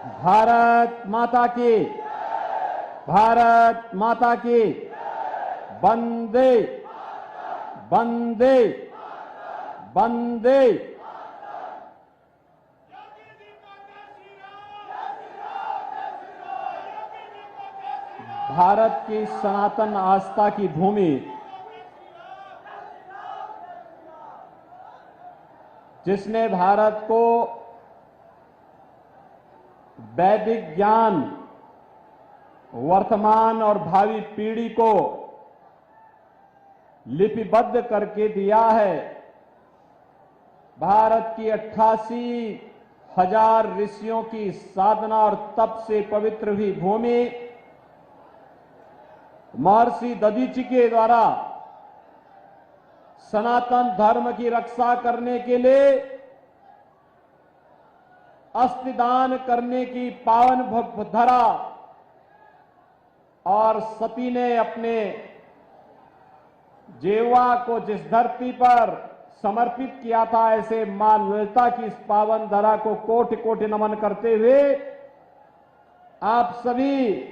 भारत माता की, भारत माता की, वंदे वंदे वंदे। भारत की सनातन आस्था की भूमि, जिसने भारत को वैदिक ज्ञान वर्तमान और भावी पीढ़ी को लिपिबद्ध करके दिया है। भारत की 88,000 ऋषियों की साधना और तप से पवित्र हुई भूमि महर्षि दधीचि के द्वारा सनातन धर्म की रक्षा करने के लिए अस्थिदान करने की पावन धरा और सती ने अपने जेवा को जिस धरती पर समर्पित किया था, ऐसे मां ललिता की इस पावन धरा को कोटि कोटि नमन करते हुए आप सभी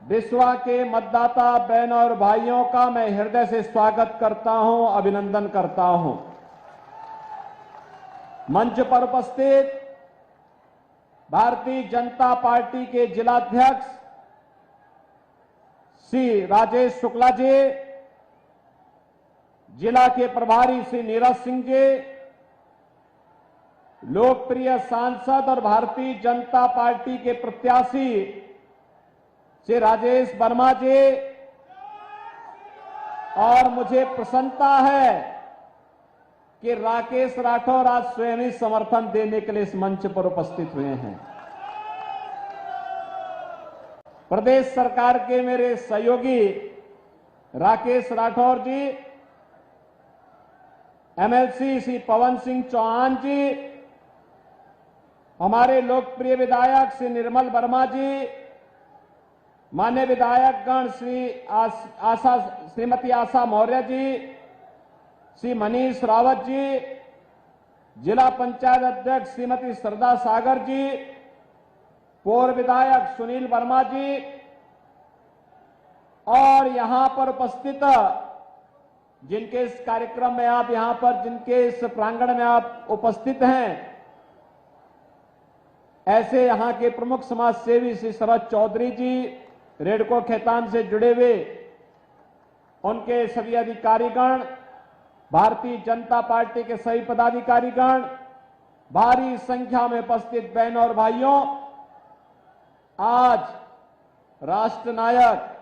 विश्वा के मतदाता बहनों और भाइयों का मैं हृदय से स्वागत करता हूं, अभिनंदन करता हूं। मंच पर उपस्थित भारतीय जनता पार्टी के जिलाध्यक्ष श्री राजेश शुक्ला जी, जिला के प्रभारी श्री नीरज सिंह जी, लोकप्रिय सांसद और भारतीय जनता पार्टी के प्रत्याशी श्री राजेश वर्मा जी, और मुझे प्रसन्नता है कि राकेश राठौर आज स्वयं ही समर्थन देने के लिए इस मंच पर उपस्थित हुए हैं। प्रदेश सरकार के मेरे सहयोगी राकेश राठौर जी, एमएलसी श्री पवन सिंह चौहान जी, हमारे लोकप्रिय विधायक श्री निर्मल वर्मा जी, मान्य विधायकगण श्रीमती आशा मौर्य जी, श्री मनीष रावत जी, जिला पंचायत अध्यक्ष श्रीमती श्रद्धा सागर जी, पूर्व विधायक सुनील वर्मा जी, और यहां पर उपस्थित जिनके इस कार्यक्रम में आप यहां पर जिनके इस प्रांगण में आप उपस्थित हैं, ऐसे यहां के प्रमुख समाज सेवी श्री शरद चौधरी जी, रेडको खैतान से जुड़े हुए उनके सभी अधिकारीगण, भारतीय जनता पार्टी के सभी पदाधिकारीगण, भारी संख्या में उपस्थित बहनों और भाइयों, आज राष्ट्र नायक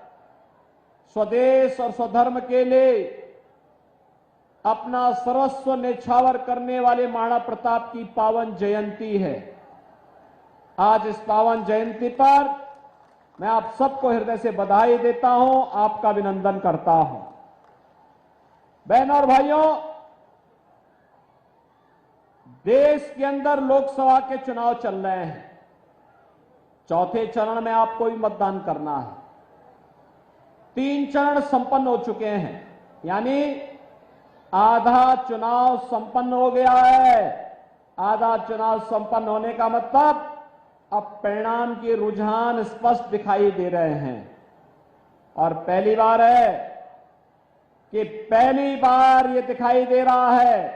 स्वदेश और स्वधर्म के लिए अपना सर्वस्व न्यौछावर करने वाले महाराणा प्रताप की पावन जयंती है। आज इस पावन जयंती पर मैं आप सबको हृदय से बधाई देता हूं, आपका अभिनंदन करता हूं। बहनों और भाइयों, देश के अंदर लोकसभा के चुनाव चल रहे हैं। चौथे चरण में आपको भी मतदान करना है। 3 चरण संपन्न हो चुके हैं, यानी आधा चुनाव संपन्न हो गया है। आधा चुनाव संपन्न होने का मतलब अब परिणाम के रुझान स्पष्ट दिखाई दे रहे हैं, और पहली बार है कि पहली बार ये दिखाई दे रहा है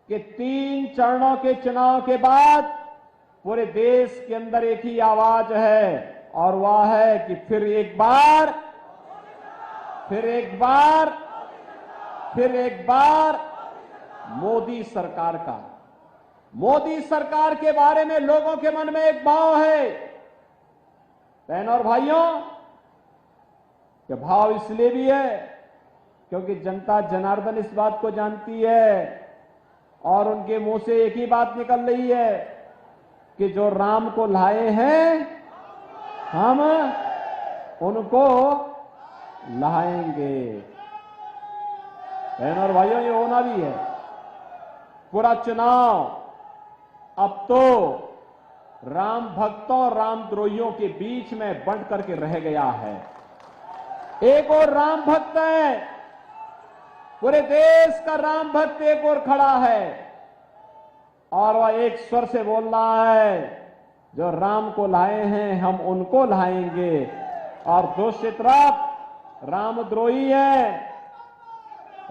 कि 3 चरणों के चुनाव के बाद पूरे देश के अंदर एक ही आवाज है, और वह है कि फिर एक बार मोदी सरकार का। मोदी सरकार के बारे में लोगों के मन में एक भाव है, बहनों और भाइयों, कि भाव इसलिए भी है क्योंकि जनता जनार्दन इस बात को जानती है, और उनके मुंह से एक ही बात निकल रही है कि जो राम को लाए हैं हम उनको लाएंगे। बहनों और भाइयों, ये होना भी है। पूरा चुनाव अब तो राम भक्तों और रामद्रोहियों के बीच में बंट करके रह गया है। एक और राम भक्त है, पूरे देश का राम भक्त एक और खड़ा है, और वह एक स्वर से बोल रहा है जो राम को लाए हैं हम उनको लाएंगे। और दूसरी तरफ रामद्रोही है,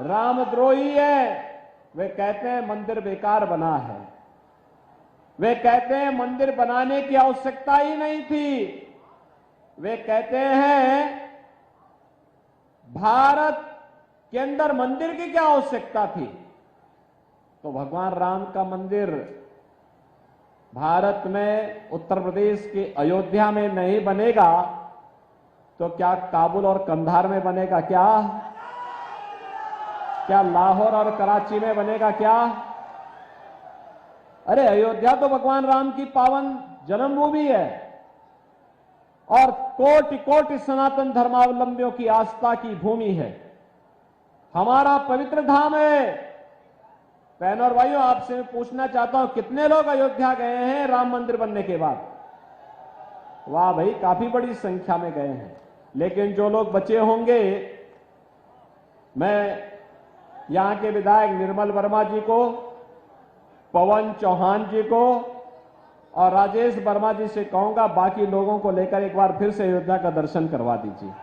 रामद्रोही है। वे कहते हैं मंदिर बेकार बना है, वे कहते हैं मंदिर बनाने की आवश्यकता ही नहीं थी, वे कहते हैं भारत के अंदर मंदिर की क्या आवश्यकता थी। तो भगवान राम का मंदिर भारत में उत्तर प्रदेश के अयोध्या में नहीं बनेगा तो क्या काबुल और कंधार में बनेगा? क्या लाहौर और कराची में बनेगा? क्या अरे अयोध्या तो भगवान राम की पावन जन्मभूमि है और कोटि कोटि सनातन धर्मावलंबियों की आस्था की भूमि है, हमारा पवित्र धाम है। बहनों और भाइयों, आपसे मैं पूछना चाहता हूं, कितने लोग अयोध्या गए हैं राम मंदिर बनने के बाद? वाह भाई, काफी बड़ी संख्या में गए हैं। लेकिन जो लोग बचे होंगे, मैं यहां के विधायक निर्मल वर्मा जी को, पवन चौहान जी को और राजेश वर्मा जी से कहूंगा, बाकी लोगों को लेकर एक बार फिर से अयोध्या का दर्शन करवा दीजिए।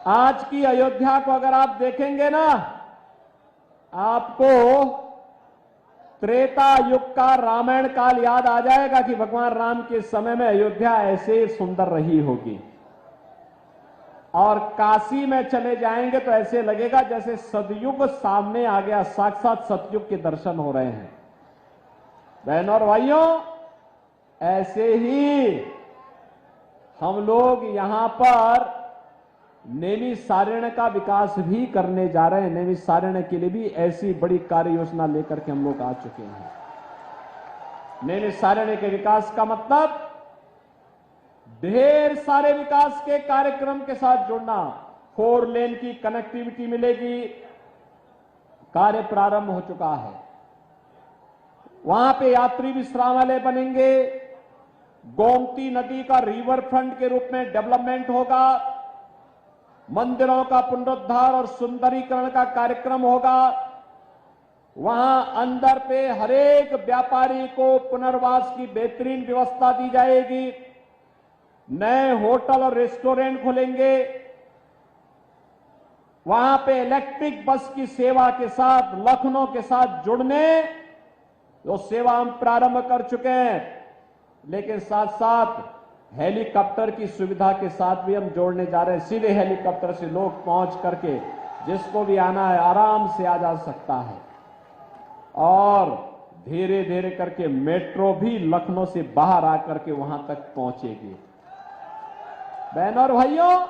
आज की अयोध्या को अगर आप देखेंगे ना, आपको त्रेता युग का रामायण काल याद आ जाएगा कि भगवान राम के समय में अयोध्या ऐसे सुंदर रही होगी। और काशी में चले जाएंगे तो ऐसे लगेगा जैसे सतयुग सामने आ गया, साक्षात सतयुग के दर्शन हो रहे हैं। बहनों और भाइयों, ऐसे ही हम लोग यहां पर नैमिषारण्य का विकास भी करने जा रहे हैं। नैमिषारण्य के लिए भी ऐसी बड़ी कार्य योजना लेकर के हम लोग आ चुके हैं। नैमिषारण्य के विकास का मतलब ढेर सारे विकास के कार्यक्रम के साथ जुड़ना। 4 लेन की कनेक्टिविटी मिलेगी, कार्य प्रारंभ हो चुका है। वहां पे यात्री विश्रामालय बनेंगे, गोमती नदी का रिवर फ्रंट के रूप में डेवलपमेंट होगा, मंदिरों का पुनरुद्धार और सुंदरीकरण का कार्यक्रम होगा। वहां अंदर पे हरेक व्यापारी को पुनर्वास की बेहतरीन व्यवस्था दी जाएगी, नए होटल और रेस्टोरेंट खुलेंगे, वहां पे इलेक्ट्रिक बस की सेवा के साथ लखनऊ के साथ जुड़ने जो सेवा हम प्रारंभ कर चुके हैं, लेकिन साथ साथ हेलीकॉप्टर की सुविधा के साथ भी हम जोड़ने जा रहे हैं। सीधे हेलीकॉप्टर से लोग पहुंच करके जिसको भी आना है आराम से आ जा सकता है। और धीरे धीरे करके मेट्रो भी लखनऊ से बाहर आकर के वहां तक पहुंचेगी। बहनों और भाइयों,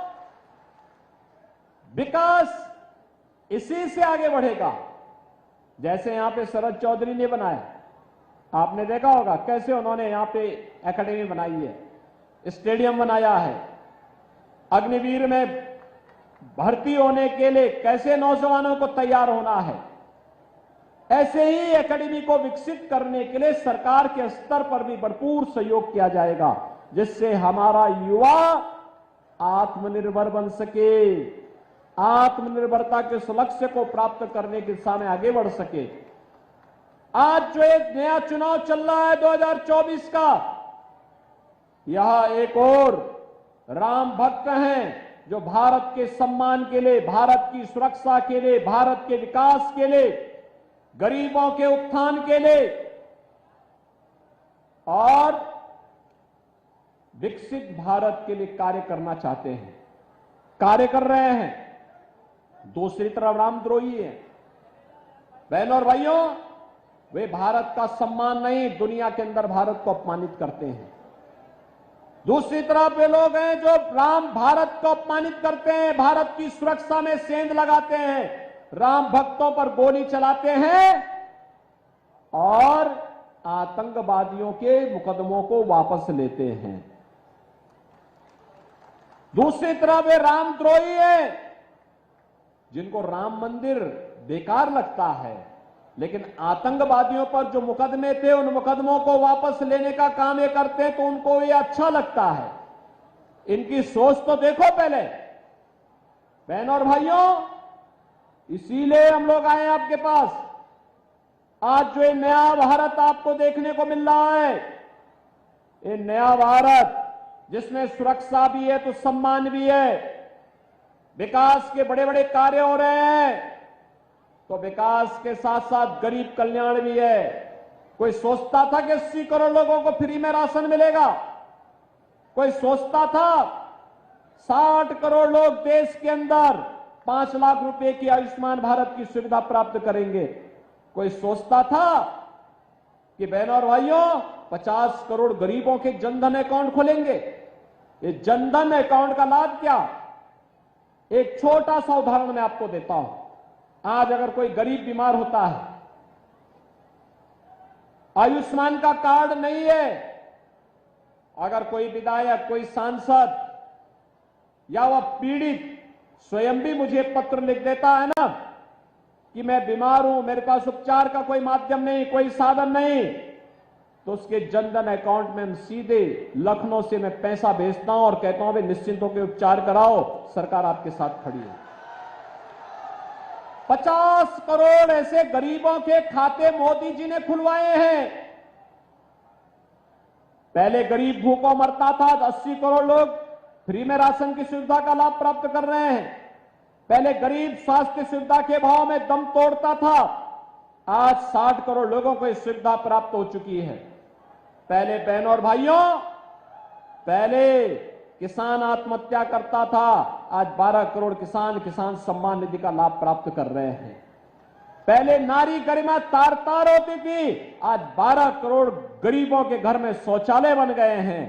विकास इसी से आगे बढ़ेगा। जैसे यहां पे शरद चौधरी ने बनाया, आपने देखा होगा कैसे उन्होंने यहां पे एकेडमी बनाई है, स्टेडियम बनाया है, अग्निवीर में भर्ती होने के लिए कैसे नौजवानों को तैयार होना है। ऐसे ही एकेडमी को विकसित करने के लिए सरकार के स्तर पर भी भरपूर सहयोग किया जाएगा, जिससे हमारा युवा आत्मनिर्भर बन सके, आत्मनिर्भरता के उस लक्ष्य को प्राप्त करने की दिशा में आगे बढ़ सके। आज जो एक नया चुनाव चल रहा है 2024 का, यह एक और राम भक्त हैं जो भारत के सम्मान के लिए, भारत की सुरक्षा के लिए, भारत के विकास के लिए, गरीबों के उत्थान के लिए और विकसित भारत के लिए कार्य करना चाहते हैं, कार्य कर रहे हैं। दूसरी तरफ रामद्रोही है। बहनों और भाइयों, वे भारत का सम्मान नहीं, दुनिया के अंदर भारत को अपमानित करते हैं। दूसरी तरफ वे लोग हैं जो भारत को अपमानित करते हैं, भारत की सुरक्षा में सेंध लगाते हैं, राम भक्तों पर गोली चलाते हैं और आतंकवादियों के मुकदमों को वापस लेते हैं। दूसरी तरफ वे रामद्रोही हैं जिनको राम मंदिर बेकार लगता है, लेकिन आतंकवादियों पर जो मुकदमे थे उन मुकदमों को वापस लेने का काम ये करते हैं, तो उनको ये अच्छा लगता है। इनकी सोच तो देखो पहले। बहनों और भाइयों, इसीलिए हम लोग आए आपके पास। आज जो ये नया भारत आपको देखने को मिल रहा है, ये नया भारत जिसमें सुरक्षा भी है तो सम्मान भी है, विकास के बड़े बड़े कार्य हो रहे हैं, तो विकास के साथ साथ गरीब कल्याण भी है। कोई सोचता था कि 80 करोड़ लोगों को फ्री में राशन मिलेगा? कोई सोचता था 60 करोड़ लोग देश के अंदर 5 लाख रुपए की आयुष्मान भारत की सुविधा प्राप्त करेंगे? कोई सोचता था कि बहनों और भाइयों 50 करोड़ गरीबों के जनधन अकाउंट खोलेंगे? ये जनधन अकाउंट का लाभ क्या? एक छोटा सा उदाहरण मैं आपको देता हूं। आज अगर कोई गरीब बीमार होता है, आयुष्मान का कार्ड नहीं है, अगर कोई विधायक, कोई सांसद या वह पीड़ित स्वयं भी मुझे पत्र लिख देता है ना कि मैं बीमार हूं, मेरे पास उपचार का कोई माध्यम नहीं, कोई साधन नहीं, तो उसके जनधन अकाउंट में हम सीधे लखनऊ से मैं पैसा भेजता हूं और कहता हूं भाई निश्चिंत होकर उपचार कराओ, सरकार आपके साथ खड़ी है। 50 करोड़ ऐसे गरीबों के खाते मोदी जी ने खुलवाए हैं। पहले गरीब भूखों मरता था, 80 करोड़ लोग फ्री में राशन की सुविधा का लाभ प्राप्त कर रहे हैं। पहले गरीब स्वास्थ्य सुविधा के भाव में दम तोड़ता था, आज 60 करोड़ लोगों को इस सुविधा प्राप्त हो चुकी है। पहले बहनों और भाइयों, पहले किसान आत्महत्या करता था, आज 12 करोड़ किसान सम्मान निधि का लाभ प्राप्त कर रहे हैं। पहले नारी गरिमा तार तार होती थी, आज 12 करोड़ गरीबों के घर में शौचालय बन गए हैं।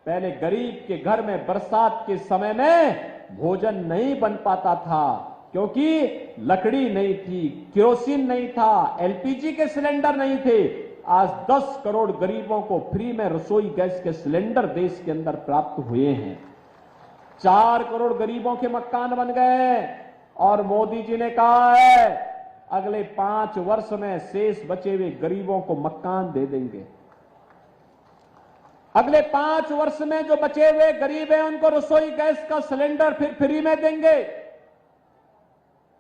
पहले गरीब के घर में बरसात के समय में भोजन नहीं बन पाता था क्योंकि लकड़ी नहीं थी, केरोसिन नहीं था, एलपीजी के सिलेंडर नहीं थे। आज 10 करोड़ गरीबों को फ्री में रसोई गैस के सिलेंडर देश के अंदर प्राप्त हुए हैं। 4 करोड़ गरीबों के मकान बन गए और मोदी जी ने कहा है अगले 5 वर्ष में शेष बचे हुए गरीबों को मकान दे देंगे। अगले 5 वर्ष में जो बचे हुए गरीब हैं उनको रसोई गैस का सिलेंडर फिर फ्री में देंगे।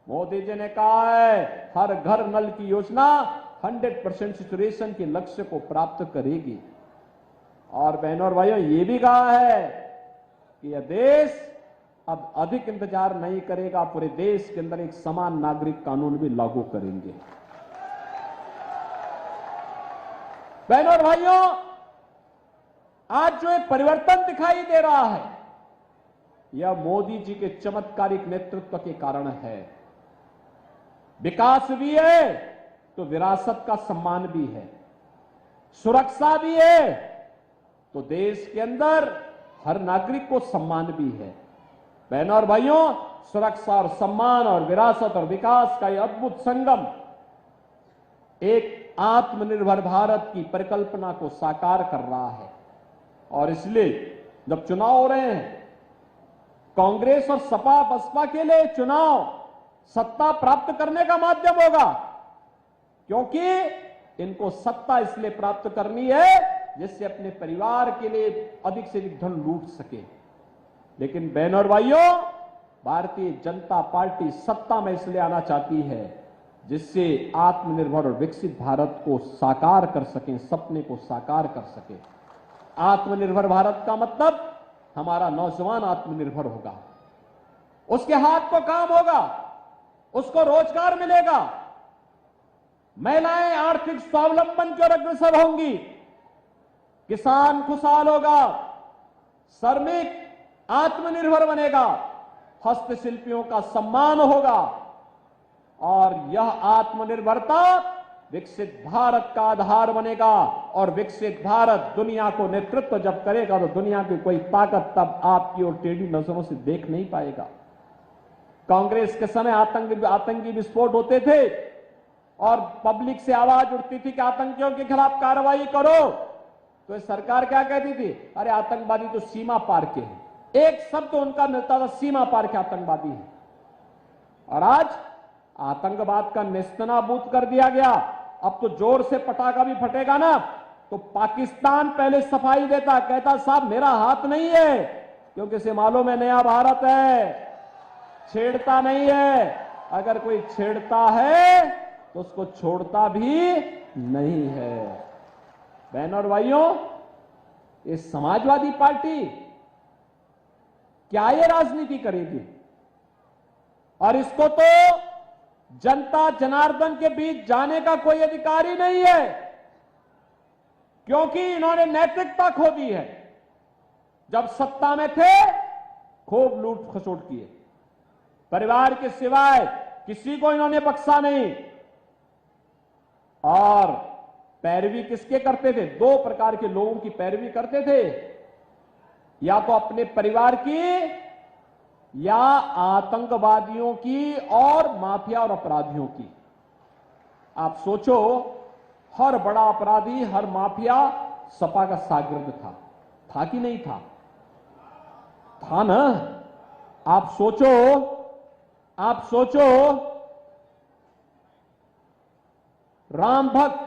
मोदी जी ने कहा है हर घर नल की योजना 100% सैचुरेशन के लक्ष्य को प्राप्त करेगी। और बहनों और भाइयों ये भी कहा है कि यह देश अब अधिक इंतजार नहीं करेगा, पूरे देश के अंदर एक समान नागरिक कानून भी लागू करेंगे। बहनों और भाइयों, आज जो एक परिवर्तन दिखाई दे रहा है यह मोदी जी के चमत्कारिक नेतृत्व के कारण है। विकास भी है तो विरासत का सम्मान भी है, सुरक्षा भी है तो देश के अंदर हर नागरिक को सम्मान भी है। बहनों और भाइयों, सुरक्षा और सम्मान और विरासत और विकास का यह अद्भुत संगम एक आत्मनिर्भर भारत की परिकल्पना को साकार कर रहा है। और इसलिए जब चुनाव हो रहे हैं, कांग्रेस और सपा बसपा के लिए चुनाव सत्ता प्राप्त करने का माध्यम होगा, क्योंकि इनको सत्ता इसलिए प्राप्त करनी है जिससे अपने परिवार के लिए अधिक से अधिक धन लूट सके। लेकिन बहनों और भाइयों, भारतीय जनता पार्टी सत्ता में इसलिए आना चाहती है जिससे आत्मनिर्भर और विकसित भारत को साकार कर सकें, सपने को साकार कर सके। आत्मनिर्भर भारत का मतलब हमारा नौजवान आत्मनिर्भर होगा, उसके हाथ को काम होगा, उसको रोजगार मिलेगा, महिलाएं आर्थिक स्वावलंबन की ओर अग्रसर होंगी, किसान खुशहाल होगा, श्रमिक आत्मनिर्भर बनेगा, हस्तशिल्पियों का सम्मान होगा और यह आत्मनिर्भरता विकसित भारत का आधार बनेगा। और विकसित भारत दुनिया को नेतृत्व जब करेगा तो दुनिया की कोई ताकत तब आपकी और टेढ़ी नजरों से देख नहीं पाएगा। कांग्रेस के समय आतंकी विस्फोट होते थे और पब्लिक से आवाज उठती थी कि आतंकियों के खिलाफ कार्रवाई करो, तो सरकार क्या कहती थी, अरे आतंकवादी तो सीमा पार के हैं। एक शब्द उनका मिलता था, सीमा पार के आतंकवादी है। और आज आतंकवाद का नेस्तनाबूद कर दिया गया। अब तो जोर से पटाखा भी फटेगा ना तो पाकिस्तान पहले सफाई देता, कहता साहब मेरा हाथ नहीं है, क्योंकि इसे मालूम है नया भारत है, छेड़ता नहीं है। अगर कोई छेड़ता है तो उसको छोड़ता भी नहीं है। बहनों और भाइयों, ये समाजवादी पार्टी क्या ये राजनीति करेगी? और इसको तो जनता जनार्दन के बीच जाने का कोई अधिकार ही नहीं है, क्योंकि इन्होंने नैतिकता खो दी है। जब सत्ता में थे खूब लूट खसोट किए, परिवार के सिवाय किसी को इन्होंने बख्शा नहीं। और पैरवी किसके करते थे? दो प्रकार के लोगों की पैरवी करते थे, या तो अपने परिवार की या आतंकवादियों की और माफिया और अपराधियों की। आप सोचो, हर बड़ा अपराधी, हर माफिया सपा का शागिर्द था कि नहीं था? था ना? आप सोचो राम भक्त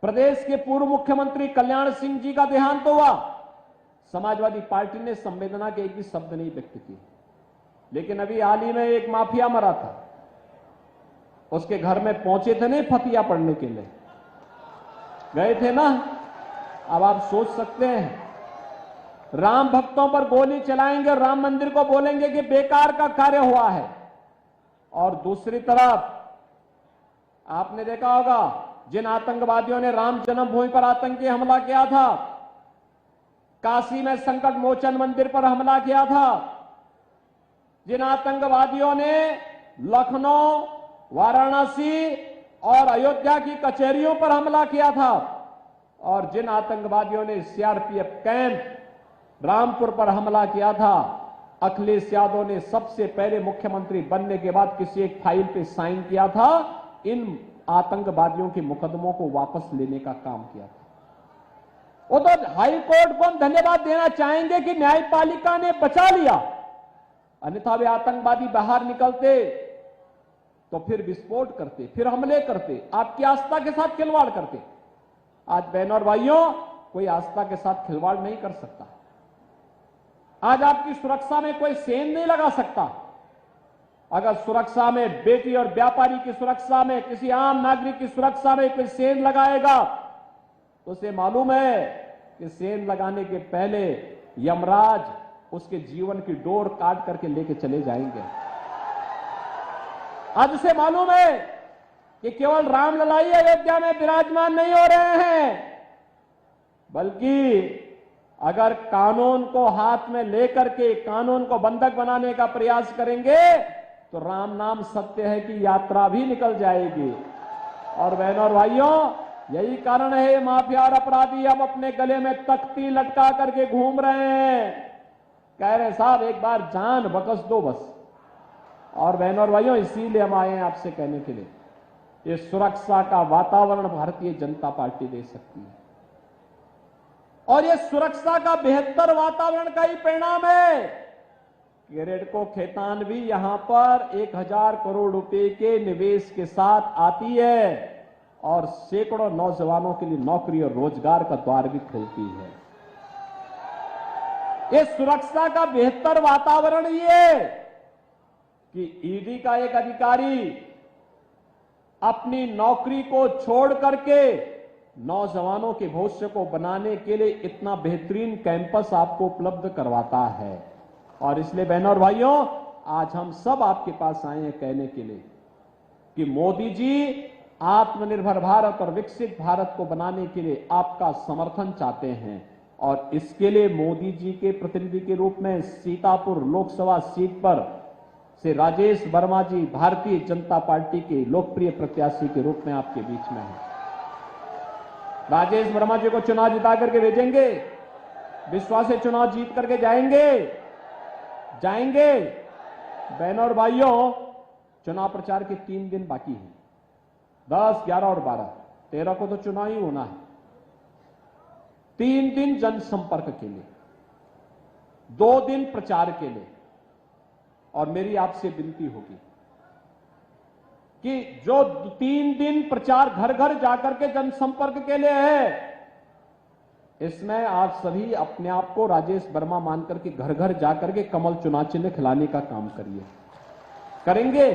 प्रदेश के पूर्व मुख्यमंत्री कल्याण सिंह जी का देहांत हुआ, समाजवादी पार्टी ने संवेदना के एक भी शब्द नहीं व्यक्त किए। लेकिन अभी हाल ही में एक माफिया मरा था, उसके घर में पहुंचे थे नहीं फतिया पढ़ने के लिए, गए थे ना? अब आप सोच सकते हैं, राम भक्तों पर गोली चलाएंगे और राम मंदिर को बोलेंगे कि बेकार का कार्य हुआ है। और दूसरी तरफ आपने देखा होगा, जिन आतंकवादियों ने राम जन्मभूमि पर आतंकी हमला किया था, काशी में संकट मोचन मंदिर पर हमला किया था, जिन आतंकवादियों ने लखनऊ, वाराणसी और अयोध्या की कचहरियों पर हमला किया था, और जिन आतंकवादियों ने सीआरपीएफ कैंप रामपुर पर हमला किया था, अखिलेश यादव ने सबसे पहले मुख्यमंत्री बनने के बाद किसी एक फाइल पे साइन किया था, इन आतंकवादियों के मुकदमों को वापस लेने का काम किया था। वो तो हाई कोर्ट को हम धन्यवाद देना चाहेंगे कि न्यायपालिका ने बचा लिया, अन्यथा वे आतंकवादी बाहर निकलते तो फिर विस्फोट करते, फिर हमले करते, आपकी आस्था के साथ खिलवाड़ करते। आज बहनों और भाइयों, कोई आस्था के साथ खिलवाड़ नहीं कर सकता। आज आपकी सुरक्षा में कोई सेंध नहीं लगा सकता। अगर सुरक्षा में, बेटी और व्यापारी की सुरक्षा में, किसी आम नागरिक की सुरक्षा में कोई सेंध लगाएगा तो उसे मालूम है कि सेंध लगाने के पहले यमराज उसके जीवन की डोर काट करके लेके चले जाएंगे। आज उसे मालूम है कि केवल रामलला ही अयोध्या में विराजमान नहीं हो रहे हैं, बल्कि अगर कानून को हाथ में लेकर के कानून को बंधक बनाने का प्रयास करेंगे तो राम नाम सत्य है कि यात्रा भी निकल जाएगी। और बहनों और भाइयों, यही कारण है माफिया और अपराधी अब अपने गले में तख्ती लटका करके घूम रहे हैं, कह रहे साहब एक बार जान बख्श दो बस। और बहनों और भाइयों, इसीलिए हम आए हैं आपसे कहने के लिए, ये सुरक्षा का वातावरण भारतीय जनता पार्टी दे सकती है, और ये सुरक्षा का बेहतर वातावरण का ही परिणाम है कि रेडको खेतान भी यहां पर 1000 करोड़ रुपए के निवेश के साथ आती है और सैकड़ों नौजवानों के लिए नौकरी और रोजगार का द्वार भी खोलती है। ये सुरक्षा का बेहतर वातावरण ये कि ईडी का एक अधिकारी अपनी नौकरी को छोड़ करके नौजवानों के भविष्य को बनाने के लिए इतना बेहतरीन कैंपस आपको उपलब्ध करवाता है। और इसलिए बहनों और भाइयों, आज हम सब आपके पास आए हैं कहने के लिए कि मोदी जी आत्मनिर्भर भारत और विकसित भारत को बनाने के लिए आपका समर्थन चाहते हैं, और इसके लिए मोदी जी के प्रतिनिधि के रूप में सीतापुर लोकसभा सीट पर से राजेश वर्मा जी भारतीय जनता पार्टी के लोकप्रिय प्रत्याशी के रूप में आपके बीच में हैं। राजेश वर्मा जी को चुनाव जिता करके भेजेंगे, विश्वास से चुनाव जीत करके जाएंगे। बहनों और भाइयों, चुनाव प्रचार के 3 दिन बाकी हैं, 10, 11 और 12, 13 को तो चुनाव ही होना है। 3 दिन जनसंपर्क के लिए, 2 दिन प्रचार के लिए, और मेरी आपसे विनती होगी कि जो 3 दिन प्रचार घर घर जाकर के जनसंपर्क के लिए है, इसमें आप सभी अपने आप को राजेश वर्मा मानकर के घर घर जाकर के कमल चुनाव चिन्ह खिलाने का काम करिए। करेंगे?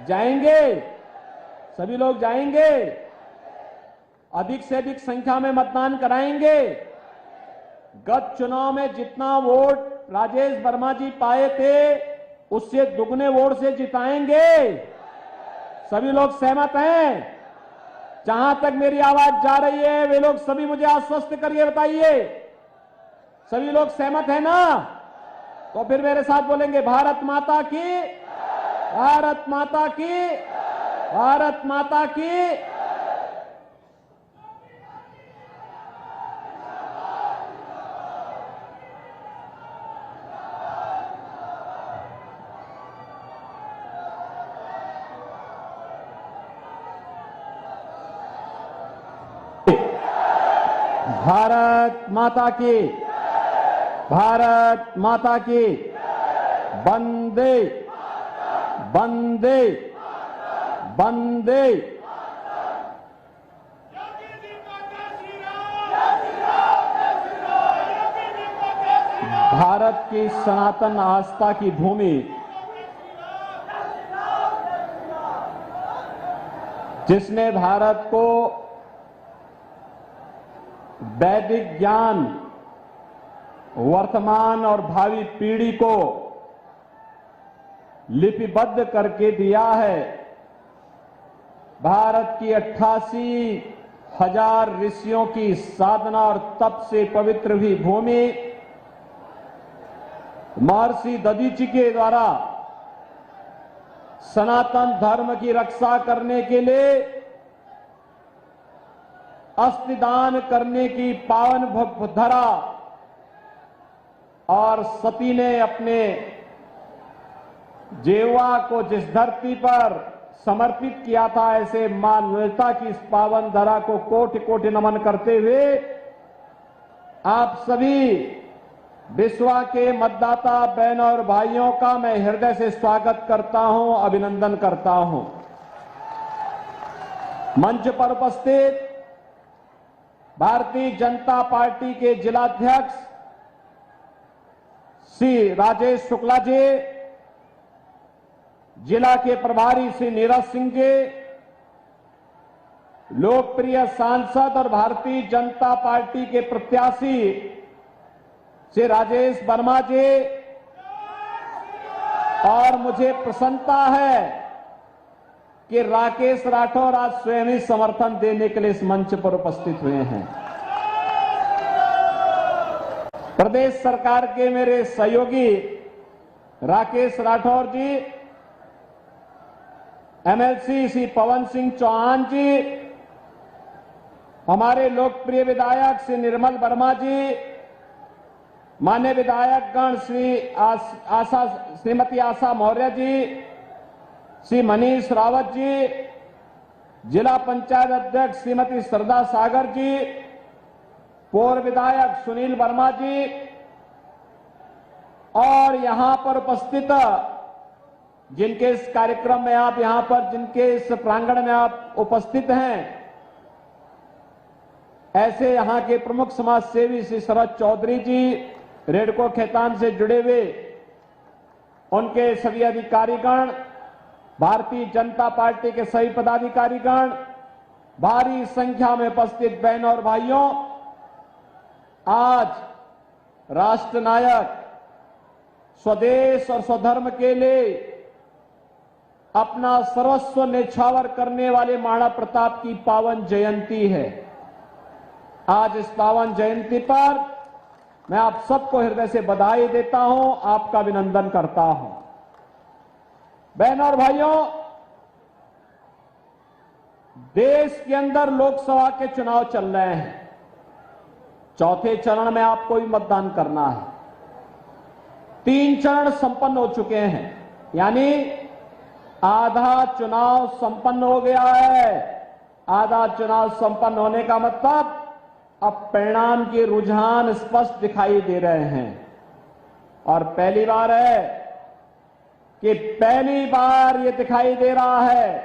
जाएंगे? सभी लोग जाएंगे, अधिक से अधिक संख्या में मतदान कराएंगे। गत चुनाव में जितना वोट राजेश वर्मा जी पाए थे उससे दुगने वोट से जिताएंगे। सभी लोग सहमत हैं? जहां तक मेरी आवाज जा रही है वे लोग सभी मुझे आश्वस्त करके बताइए, सभी लोग सहमत हैं ना? तो फिर मेरे साथ बोलेंगे भारत माता की, भारत माता की, भारत माता की। भारत माता की, भारत माता की। वंदे वंदे वंदे। भारत की सनातन आस्था की भूमि, जिसने भारत को वैदिक ज्ञान वर्तमान और भावी पीढ़ी को लिपिबद्ध करके दिया है। भारत की 88,000 ऋषियों की साधना और तप से पवित्र हुई भूमि महर्षि दधीचि के द्वारा सनातन धर्म की रक्षा करने के लिए अस्थिदान करने की पावन धरा, और सती ने अपने जेवा को जिस धरती पर समर्पित किया था, ऐसे मां ललिता की इस पावन धरा को कोटि कोटि नमन करते हुए आप सभी विश्वा के मतदाता बहनों और भाइयों का मैं हृदय से स्वागत करता हूं, अभिनंदन करता हूं। मंच पर उपस्थित भारतीय जनता पार्टी के जिलाध्यक्ष श्री राजेश शुक्ला जी, जिला के प्रभारी श्री नीरज सिंह जी, लोकप्रिय सांसद और भारतीय जनता पार्टी के प्रत्याशी श्री राजेश वर्मा जी, और मुझे प्रसन्नता है कि राकेश राठौर आज स्वयं ही समर्थन देने के लिए इस मंच पर उपस्थित हुए हैं। प्रदेश सरकार के मेरे सहयोगी राकेश राठौर जी, एमएलसी श्री पवन सिंह चौहान जी, हमारे लोकप्रिय विधायक श्री निर्मल वर्मा जी, मान्य विधायकगण श्रीमती आशा मौर्य जी, श्री मनीष रावत जी, जिला पंचायत अध्यक्ष श्रीमती श्रद्धा सागर जी, पूर्व विधायक सुनील वर्मा जी, और यहां पर उपस्थित जिनके इस कार्यक्रम में आप यहां पर जिनके इस प्रांगण में आप उपस्थित हैं, ऐसे यहां के प्रमुख समाज सेवी श्री शरद चौधरी जी, रेडको खैतान से जुड़े हुए उनके सभी अधिकारीगण, भारतीय जनता पार्टी के सभी पदाधिकारीगण, भारी संख्या में उपस्थित बहनों और भाइयों, आज राष्ट्र नायक स्वदेश और स्वधर्म के लिए अपना सर्वस्व न्यौछावर करने वाले महाराणा प्रताप की पावन जयंती है। आज इस पावन जयंती पर मैं आप सबको हृदय से बधाई देता हूं, आपका अभिनंदन करता हूं। बहनों और भाइयों, देश के अंदर लोकसभा के चुनाव चल रहे हैं। चौथे चरण में आपको भी मतदान करना है। 3 चरण संपन्न हो चुके हैं, यानी आधा चुनाव संपन्न हो गया है। आधा चुनाव संपन्न होने का मतलब अब परिणाम के रुझान स्पष्ट दिखाई दे रहे हैं, और पहली बार है कि पहली बार ये दिखाई दे रहा है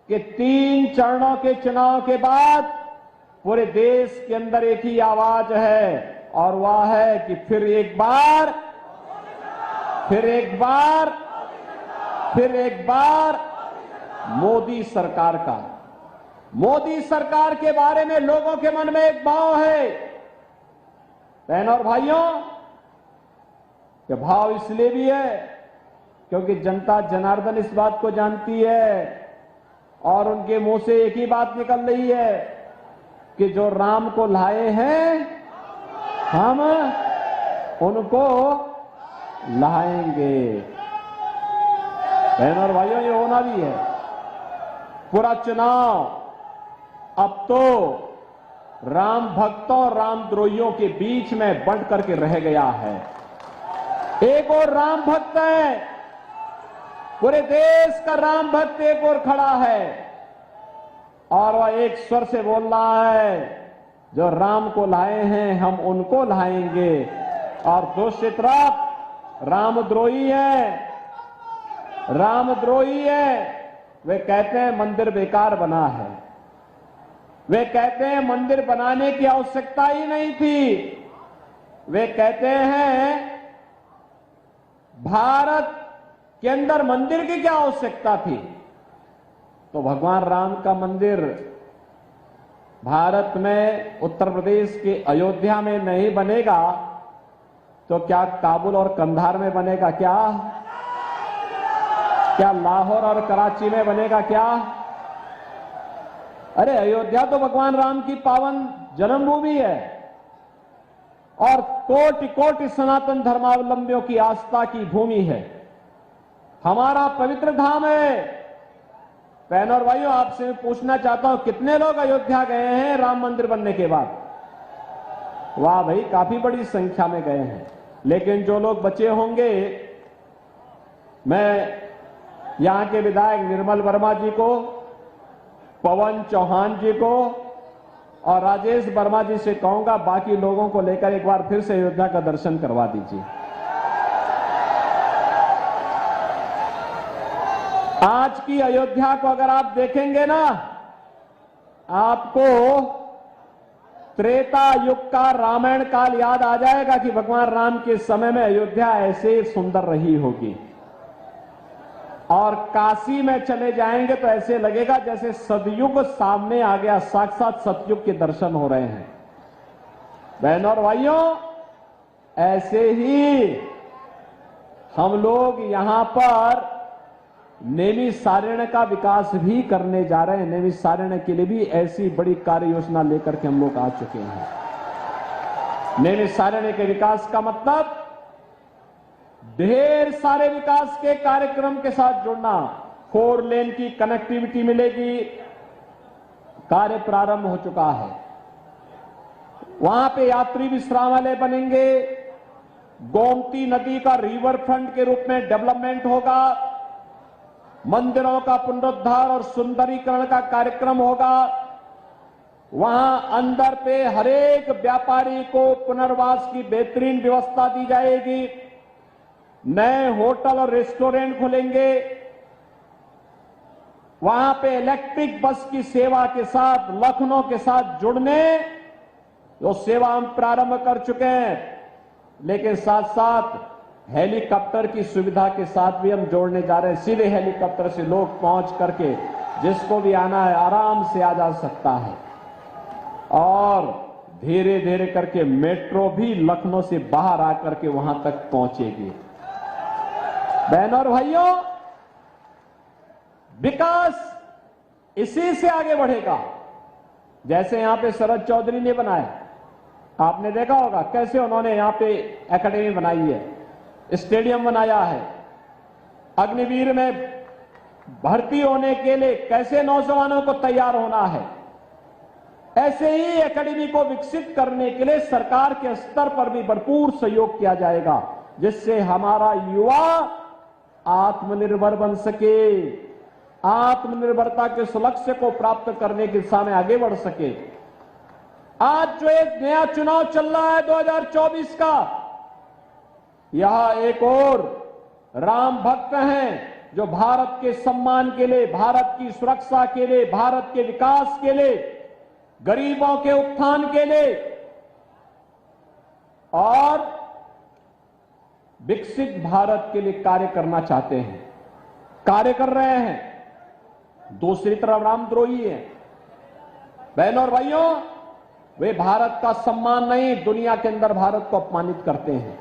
कि 3 चरणों के चुनाव के बाद पूरे देश के अंदर एक ही आवाज है, और वह है कि फिर एक बार मोदी सरकार का। मोदी सरकार के बारे में लोगों के मन में एक भाव है, बहनों और भाइयों, ये भाव इसलिए भी है क्योंकि जनता जनार्दन इस बात को जानती है और उनके मुंह से एक ही बात निकल रही है कि जो राम को लाए हैं हम उनको लाएंगे। बहनों और भाइयों, ये होना भी है। पूरा चुनाव अब तो राम भक्तों और रामद्रोहियों के बीच में बंट करके रह गया है। एक और राम भक्त है, पूरे देश का राम भक्त एक और खड़ा है और वह एक स्वर से बोल रहा है, जो राम को लाए हैं हम उनको लाएंगे। और दूसरी तरफ रामद्रोही है, रामद्रोही है, वे कहते हैं मंदिर बेकार बना है, वे कहते हैं मंदिर बनाने की आवश्यकता ही नहीं थी, वे कहते हैं भारत के अंदर मंदिर की क्या आवश्यकता थी। तो भगवान राम का मंदिर भारत में उत्तर प्रदेश के अयोध्या में नहीं बनेगा तो क्या काबुल और कंधार में बनेगा? क्या लाहौर और कराची में बनेगा? क्या अरे अयोध्या तो भगवान राम की पावन जन्मभूमि है और कोटि कोटि सनातन धर्मावलंबियों की आस्था की भूमि है, हमारा पवित्र धाम है। बहनों और भाइयों, आपसे मैं पूछना चाहता हूं, कितने लोग अयोध्या गए हैं राम मंदिर बनने के बाद? वाह भाई, काफी बड़ी संख्या में गए हैं। लेकिन जो लोग बचे होंगे, मैं यहां के विधायक निर्मल वर्मा जी को, पवन चौहान जी को और राजेश वर्मा जी से कहूंगा, बाकी लोगों को लेकर एक बार फिर से अयोध्या का दर्शन करवा दीजिए। आज की अयोध्या को अगर आप देखेंगे ना, आपको त्रेता युग का रामायण काल याद आ जाएगा कि भगवान राम के समय में अयोध्या ऐसे सुंदर रही होगी। और काशी में चले जाएंगे तो ऐसे लगेगा जैसे सतयुग सामने आ गया, साक्षात सतयुग के दर्शन हो रहे हैं। बहनों और भाइयों, ऐसे ही हम लोग यहां पर नैमिषारण्य का विकास भी करने जा रहे हैं। नैमिषारण्य के लिए भी ऐसी बड़ी कार्य योजना लेकर के हम लोग आ चुके हैं। नैमिषारण्य के विकास का मतलब ढेर सारे विकास के कार्यक्रम के साथ जुड़ना। 4 लेन की कनेक्टिविटी मिलेगी, कार्य प्रारंभ हो चुका है। वहां पे यात्री विश्रामालय बनेंगे, गोमती नदी का रिवर फ्रंट के रूप में डेवलपमेंट होगा, मंदिरों का पुनरुद्धार और सुंदरीकरण का कार्यक्रम होगा। वहां अंदर पे हरेक व्यापारी को पुनर्वास की बेहतरीन व्यवस्था दी जाएगी। नए होटल और रेस्टोरेंट खुलेंगे। वहां पे इलेक्ट्रिक बस की सेवा के साथ लखनऊ के साथ जुड़ने जो सेवा हम प्रारंभ कर चुके हैं, लेकिन साथ साथ हेलीकॉप्टर की सुविधा के साथ भी हम जोड़ने जा रहे हैं। सीधे हेलीकॉप्टर से लोग पहुंच करके जिसको भी आना है आराम से आ जा सकता है। और धीरे धीरे करके मेट्रो भी लखनऊ से बाहर आकर के वहां तक पहुंचेगी। बहनों और भाइयों, विकास इसी से आगे बढ़ेगा। जैसे यहां पे शरद चौधरी ने बनाया, आपने देखा होगा कैसे उन्होंने यहां पे एकेडमी बनाई है, स्टेडियम बनाया है। अग्निवीर में भर्ती होने के लिए कैसे नौजवानों को तैयार होना है, ऐसे ही एकेडमी को विकसित करने के लिए सरकार के स्तर पर भी भरपूर सहयोग किया जाएगा, जिससे हमारा युवा आत्मनिर्भर बन सके, आत्मनिर्भरता के उस लक्ष्य को प्राप्त करने की दिशा में आगे बढ़ सके। आज जो एक नया चुनाव चल रहा है 2024 का, यह एक और राम भक्त हैं जो भारत के सम्मान के लिए, भारत की सुरक्षा के लिए, भारत के विकास के लिए, गरीबों के उत्थान के लिए और विकसित भारत के लिए कार्य करना चाहते हैं, कार्य कर रहे हैं। दूसरी तरफ रामद्रोही है। बहनों और भाइयों, वे भारत का सम्मान नहीं, दुनिया के अंदर भारत को अपमानित करते हैं।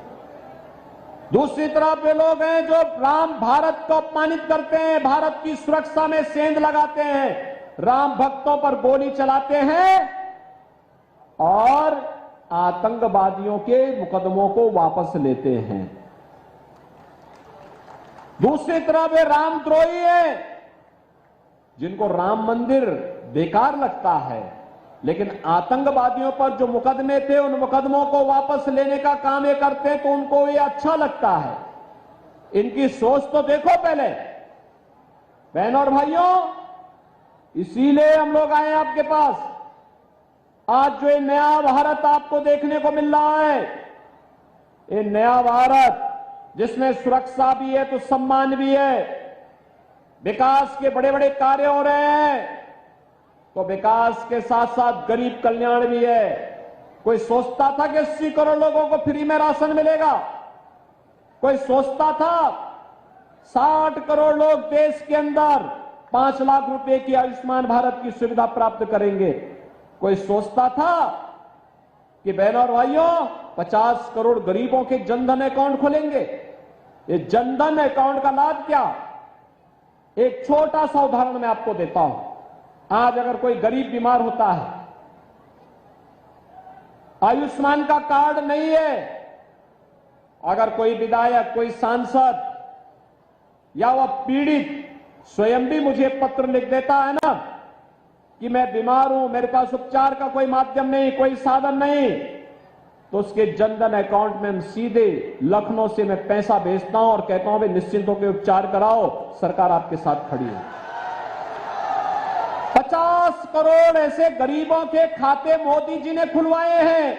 दूसरी तरफ वे लोग हैं जो भारत को अपमानित करते हैं, भारत की सुरक्षा में सेंध लगाते हैं, राम भक्तों पर गोली चलाते हैं और आतंकवादियों के मुकदमों को वापस लेते हैं। दूसरी तरफ वे रामद्रोही हैं जिनको राम मंदिर बेकार लगता है, लेकिन आतंकवादियों पर जो मुकदमे थे उन मुकदमों को वापस लेने का काम ये करते हैं तो उनको ये अच्छा लगता है। इनकी सोच तो देखो पहले। बहनों और भाइयों, इसीलिए हम लोग आए आपके पास। आज जो ये नया भारत आपको देखने को मिल रहा है, ये नया भारत जिसमें सुरक्षा भी है तो सम्मान भी है, विकास के बड़े बड़े कार्य हो रहे हैं तो विकास के साथ साथ गरीब कल्याण भी है। कोई सोचता था कि 80 करोड़ लोगों को फ्री में राशन मिलेगा? कोई सोचता था 60 करोड़ लोग देश के अंदर 5 लाख रुपए की आयुष्मान भारत की सुविधा प्राप्त करेंगे? कोई सोचता था कि बहनों और भाइयों 50 करोड़ गरीबों के जनधन अकाउंट खोलेंगे? ये जनधन अकाउंट का लाभ क्या? एक छोटा सा उदाहरण मैं आपको देता हूं। आज अगर कोई गरीब बीमार होता है, आयुष्मान का कार्ड नहीं है, अगर कोई विधायक, कोई सांसद या वह पीड़ित स्वयं भी मुझे पत्र लिख देता है ना कि मैं बीमार हूं, मेरे पास उपचार का कोई माध्यम नहीं, कोई साधन नहीं, तो उसके जनधन अकाउंट में हम सीधे लखनऊ से मैं पैसा भेजता हूं और कहता हूं भाई निश्चिंत होकर उपचार कराओ, सरकार आपके साथ खड़ी है। 50 करोड़ ऐसे गरीबों के खाते मोदी जी ने खुलवाए हैं।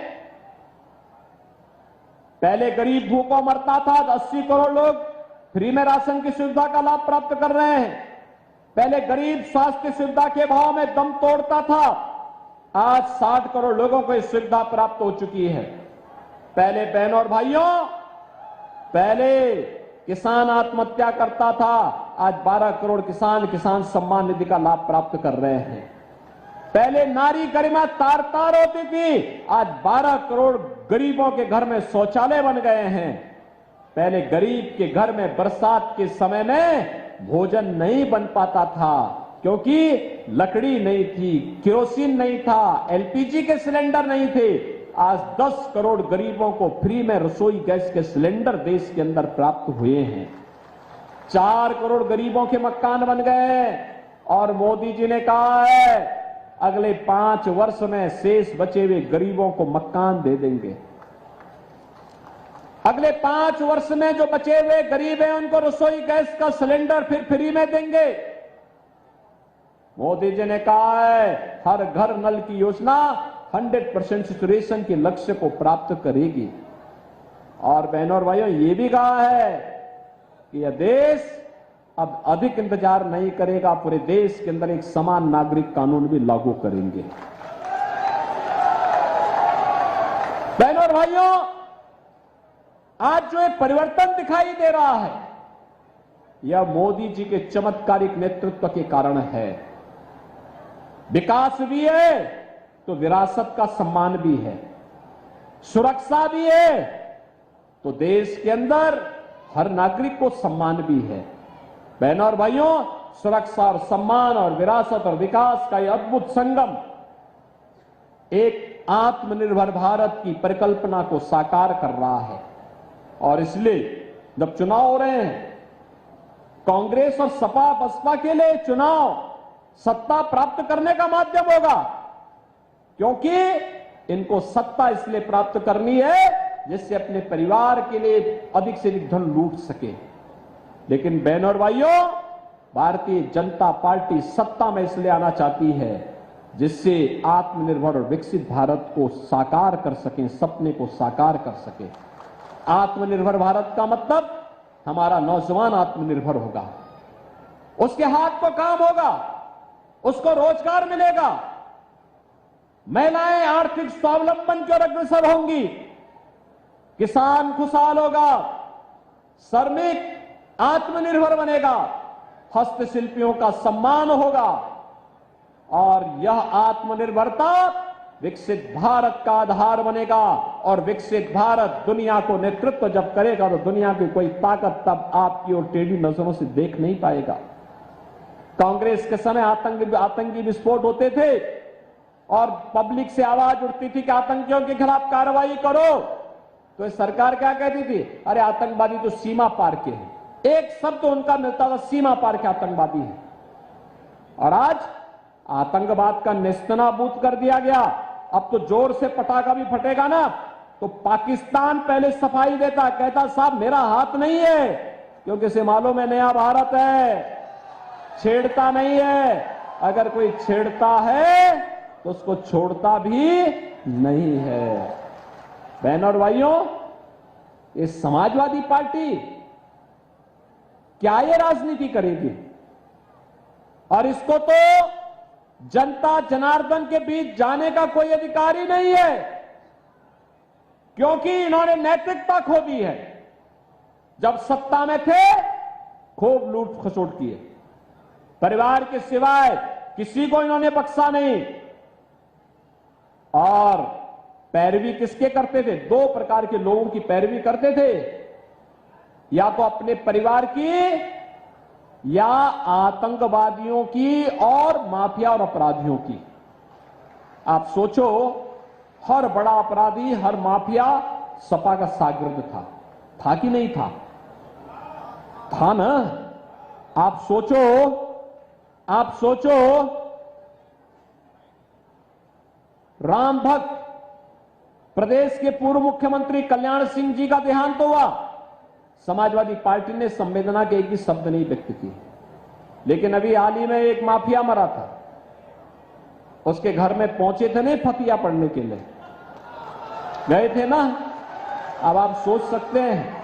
पहले गरीब भूखों मरता था, 80 करोड़ लोग फ्री में राशन की सुविधा का लाभ प्राप्त कर रहे हैं। पहले गरीब स्वास्थ्य सुविधा के भाव में दम तोड़ता था, आज 60 करोड़ लोगों को इस सुविधा प्राप्त हो चुकी है। पहले बहनों और भाइयों, पहले किसान आत्महत्या करता था, आज 12 करोड़ किसान सम्मान निधि का लाभ प्राप्त कर रहे हैं। पहले नारी गरिमा तार तार होती थी, आज 12 करोड़ गरीबों के घर में शौचालय बन गए हैं। पहले गरीब के घर में बरसात के समय में भोजन नहीं बन पाता था क्योंकि लकड़ी नहीं थी, केरोसिन नहीं था, एलपीजी के सिलेंडर नहीं थे। आज 10 करोड़ गरीबों को फ्री में रसोई गैस के सिलेंडर देश के अंदर प्राप्त हुए हैं। 4 करोड़ गरीबों के मकान बन गए हैं और मोदी जी ने कहा है अगले 5 वर्ष में शेष बचे हुए गरीबों को मकान दे देंगे। अगले 5 वर्ष में जो बचे हुए गरीब हैं उनको रसोई गैस का सिलेंडर फिर फ्री में देंगे। मोदी जी ने कहा है हर घर नल की योजना 100% सैचुरेशन के लक्ष्य को प्राप्त करेगी। और बहनों और भाइयों, ये भी कहा है कि यह देश अब अधिक इंतजार नहीं करेगा, पूरे देश के अंदर एक समान नागरिक कानून भी लागू करेंगे। बहनों और भाइयों, आज जो एक परिवर्तन दिखाई दे रहा है यह मोदी जी के चमत्कारिक नेतृत्व के कारण है। विकास भी है तो विरासत का सम्मान भी है, सुरक्षा भी है तो देश के अंदर हर नागरिक को सम्मान भी है। बहनों और भाइयों, सुरक्षा और सम्मान और विरासत और विकास का यह अद्भुत संगम एक आत्मनिर्भर भारत की परिकल्पना को साकार कर रहा है। और इसलिए जब चुनाव हो रहे हैं, कांग्रेस और सपा बसपा के लिए चुनाव सत्ता प्राप्त करने का माध्यम होगा, क्योंकि इनको सत्ता इसलिए प्राप्त करनी है जिससे अपने परिवार के लिए अधिक से अधिक धन लूट सके। लेकिन बहनों और भाइयों, भारतीय जनता पार्टी सत्ता में इसलिए आना चाहती है जिससे आत्मनिर्भर और विकसित भारत को साकार कर सकें, सपने को साकार कर सके। आत्मनिर्भर भारत का मतलब हमारा नौजवान आत्मनिर्भर होगा, उसके हाथ को काम होगा, उसको रोजगार मिलेगा, महिलाएं आर्थिक स्वावलंबन की ओर अग्रसर होंगी, किसान खुशहाल होगा, श्रमिक आत्मनिर्भर बनेगा, हस्तशिल्पियों का सम्मान होगा और यह आत्मनिर्भरता विकसित भारत का आधार बनेगा। और विकसित भारत दुनिया को नेतृत्व जब करेगा तो दुनिया की कोई ताकत तब आपकी और टेढ़ी नजरों से देख नहीं पाएगा। कांग्रेस के समय आतंकी विस्फोट होते थे और पब्लिक से आवाज उठती थी कि आतंकियों के खिलाफ कार्रवाई करो, तो इस सरकार क्या कहती थी, अरे आतंकवादी तो सीमा पार के हैं। एक शब्द तो उनका मिलता था, सीमा पार के आतंकवादी है। और आज आतंकवाद का नेस्तनाबूद कर दिया गया। अब तो जोर से पटाखा भी फटेगा ना तो पाकिस्तान पहले सफाई देता, कहता साहब मेरा हाथ नहीं है, क्योंकि इसे मालूम है नया भारत है, छेड़ता नहीं है। अगर कोई छेड़ता है तो उसको छोड़ता भी नहीं है। बहनों और भाइयों, ये समाजवादी पार्टी क्या ये राजनीति करेगी? और इसको तो जनता जनार्दन के बीच जाने का कोई अधिकार ही नहीं है, क्योंकि इन्होंने नैतिकता खो दी है। जब सत्ता में थे खूब लूट खसोट किए, परिवार के सिवाय किसी को इन्होंने बख्शा नहीं। और पैरवी किसके करते थे? दो प्रकार के लोगों की पैरवी करते थे, या तो अपने परिवार की या आतंकवादियों की और माफिया और अपराधियों की। आप सोचो, हर बड़ा अपराधी, हर माफिया सपा का शागिर्द था कि नहीं था? था ना। आप सोचो राम भक्त प्रदेश के पूर्व मुख्यमंत्री कल्याण सिंह जी का देहांत हुआ, समाजवादी पार्टी ने संवेदना के एक भी शब्द नहीं व्यक्त किए। लेकिन अभी हाल ही में एक माफिया मरा था, उसके घर में पहुंचे थे नहीं फतिया पढ़ने के लिए, गए थे ना। अब आप सोच सकते हैं,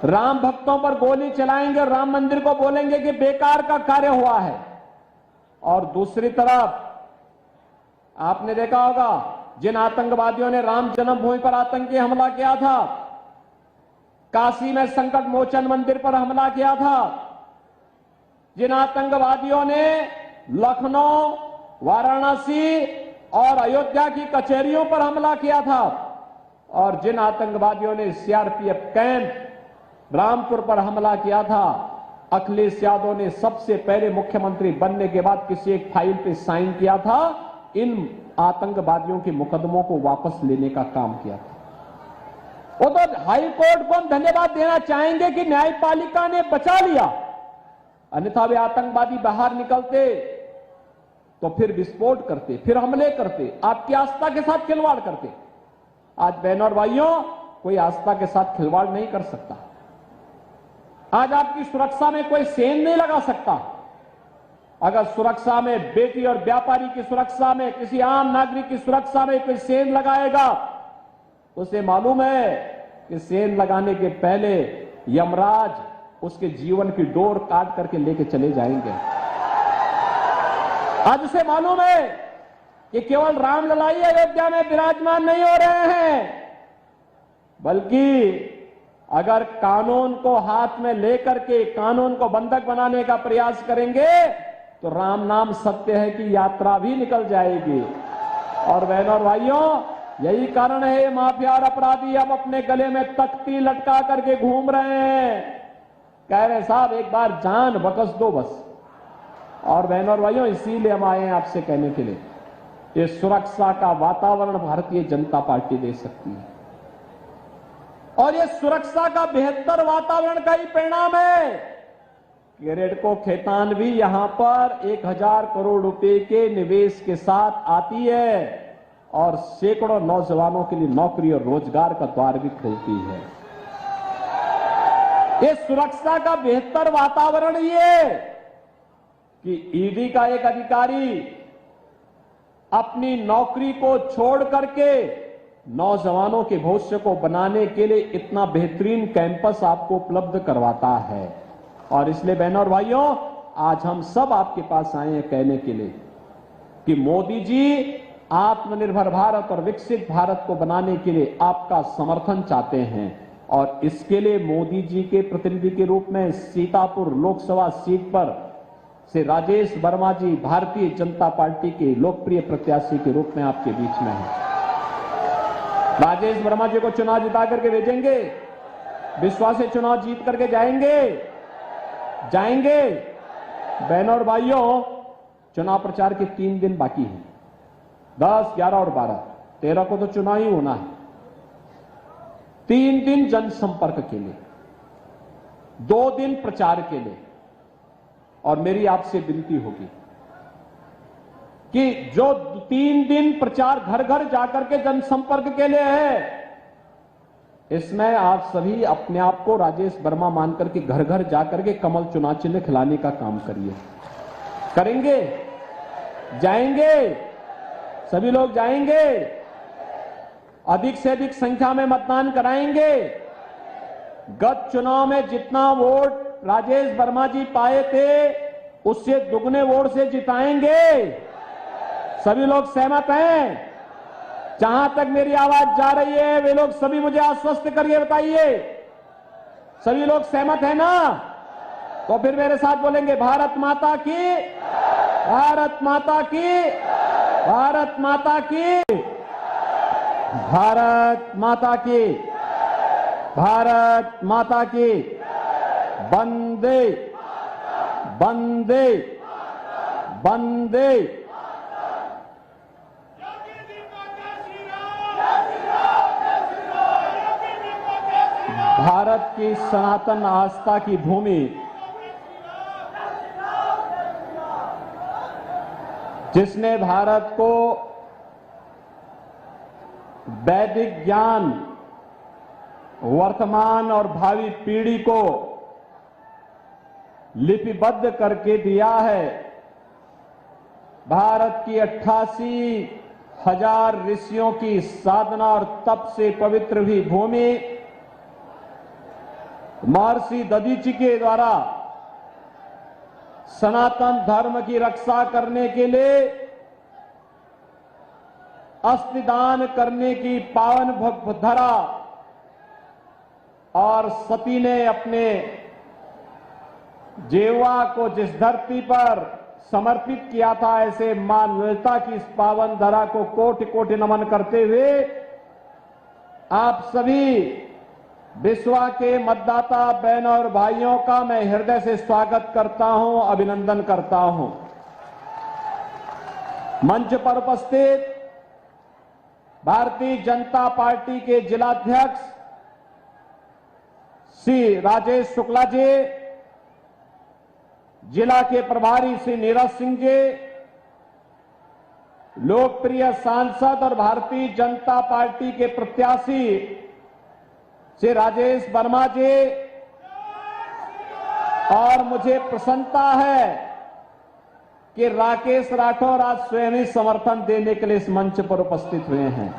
राम भक्तों पर गोली चलाएंगे, राम मंदिर को बोलेंगे कि बेकार का कार्य हुआ है। और दूसरी तरफ आपने देखा होगा, जिन आतंकवादियों ने राम जन्मभूमि पर आतंकी हमला किया था, काशी में संकट मोचन मंदिर पर हमला किया था, जिन आतंकवादियों ने लखनऊ, वाराणसी और अयोध्या की कचहरियों पर हमला किया था, और जिन आतंकवादियों ने सीआरपीएफ कैंप रामपुर पर हमला किया था, अखिलेश यादव ने सबसे पहले मुख्यमंत्री बनने के बाद किसी एक फाइल पे साइन किया था, इन आतंकवादियों के मुकदमों को वापस लेने का काम किया था। वो तो हाई कोर्ट को हम धन्यवाद देना चाहेंगे कि न्यायपालिका ने बचा लिया, अन्यथा वे आतंकवादी बाहर निकलते तो फिर विस्फोट करते, फिर हमले करते, आपकी आस्था के साथ खिलवाड़ करते। आज बहनों और भाइयों, कोई आस्था के साथ खिलवाड़ नहीं कर सकता। आज आपकी सुरक्षा में कोई सेन नहीं लगा सकता। अगर सुरक्षा में, बेटी और व्यापारी की सुरक्षा में, किसी आम नागरिक की सुरक्षा में कोई सेन लगाएगा, उसे मालूम है कि सेन लगाने के पहले यमराज उसके जीवन की डोर काट करके लेके चले जाएंगे। आज उसे मालूम है कि केवल रामलला ही अयोध्या में विराजमान नहीं हो रहे हैं, बल्कि अगर कानून को हाथ में लेकर के कानून को बंधक बनाने का प्रयास करेंगे तो राम नाम सत्य है कि यात्रा भी निकल जाएगी। और बहनों और भाइयों, यही कारण है ये माफिया और अपराधी अब अपने गले में तख्ती लटका करके घूम रहे हैं, कह रहे साहब एक बार जान बकस दो बस। और बहनों और भाइयों, इसीलिए हम आए हैं आपसे कहने के लिए, ये सुरक्षा का वातावरण भारतीय जनता पार्टी दे सकती है, और ये सुरक्षा का बेहतर वातावरण का ही परिणाम है कि रेडको खेतान भी यहां पर 1000 करोड़ रुपए के निवेश के साथ आती है और सैकड़ों नौजवानों के लिए नौकरी और रोजगार का द्वार भी खोलती है। ये सुरक्षा का बेहतर वातावरण ये कि ईडी का एक अधिकारी अपनी नौकरी को छोड़ करके नौजवानों के भविष्य को बनाने के लिए इतना बेहतरीन कैंपस आपको उपलब्ध करवाता है। और इसलिए बहनों और भाइयों, आज हम सब आपके पास आए हैं कहने के लिए कि मोदी जी आत्मनिर्भर भारत और विकसित भारत को बनाने के लिए आपका समर्थन चाहते हैं। और इसके लिए मोदी जी के प्रतिनिधि के रूप में सीतापुर लोकसभा सीट पर से राजेश वर्मा जी भारतीय जनता पार्टी के लोकप्रिय प्रत्याशी के रूप में आपके बीच में हैं। राजेश वर्मा जी को चुनाव जिता करके भेजेंगे, विश्वास से चुनाव जीत करके जाएंगे। बहनों और भाइयों, चुनाव प्रचार के 3 दिन बाकी हैं, 10, 11 और 12, 13 को तो चुनाव ही होना है। 3 दिन जनसंपर्क के लिए, 2 दिन प्रचार के लिए, और मेरी आपसे विनती होगी कि जो 3 दिन प्रचार घर घर जाकर के जनसंपर्क के लिए है, इसमें आप सभी अपने आप को राजेश वर्मा मानकर के घर घर जाकर के कमल चुनाव चिन्ह खिलाने का काम करिए। करेंगे? जाएंगे? सभी लोग जाएंगे? अधिक से अधिक संख्या में मतदान कराएंगे। गत चुनाव में जितना वोट राजेश वर्मा जी पाए थे, उससे दुगने वोट से जिताएंगे। सभी लोग सहमत हैं? जहां तक मेरी आवाज जा रही है, वे लोग सभी मुझे आश्वस्त करके बताइए, सभी लोग सहमत हैं ना? तो फिर मेरे साथ बोलेंगे, भारत माता की, भारत माता की, भारत माता की, भारत माता की, भारत माता की, वंदे वंदे वंदे। भारत की सनातन आस्था की भूमि, जिसने भारत को वैदिक ज्ञान वर्तमान और भावी पीढ़ी को लिपिबद्ध करके दिया है। भारत की 88,000 ऋषियों की साधना और तप से पवित्र हुई भूमि महर्षि दधीचि के द्वारा सनातन धर्म की रक्षा करने के लिए अस्थिदान करने की पावन धरा, और सती ने अपने जेवा को जिस धरती पर समर्पित किया था, ऐसे मां ललिता की इस पावन धरा को कोटि कोटि नमन करते हुए आप सभी विश्वा के मतदाता बहनों और भाइयों का मैं हृदय से स्वागत करता हूं, अभिनंदन करता हूं। मंच पर उपस्थित भारतीय जनता पार्टी के जिलाध्यक्ष श्री राजेश शुक्ला जी, जिला के प्रभारी श्री नीरज सिंह जी, लोकप्रिय सांसद और भारतीय जनता पार्टी के प्रत्याशी श्री राजेश वर्मा जी, और मुझे प्रसन्नता है कि राकेश राठौर आज स्वयं ही समर्थन देने के लिए इस मंच पर उपस्थित हुए हैं।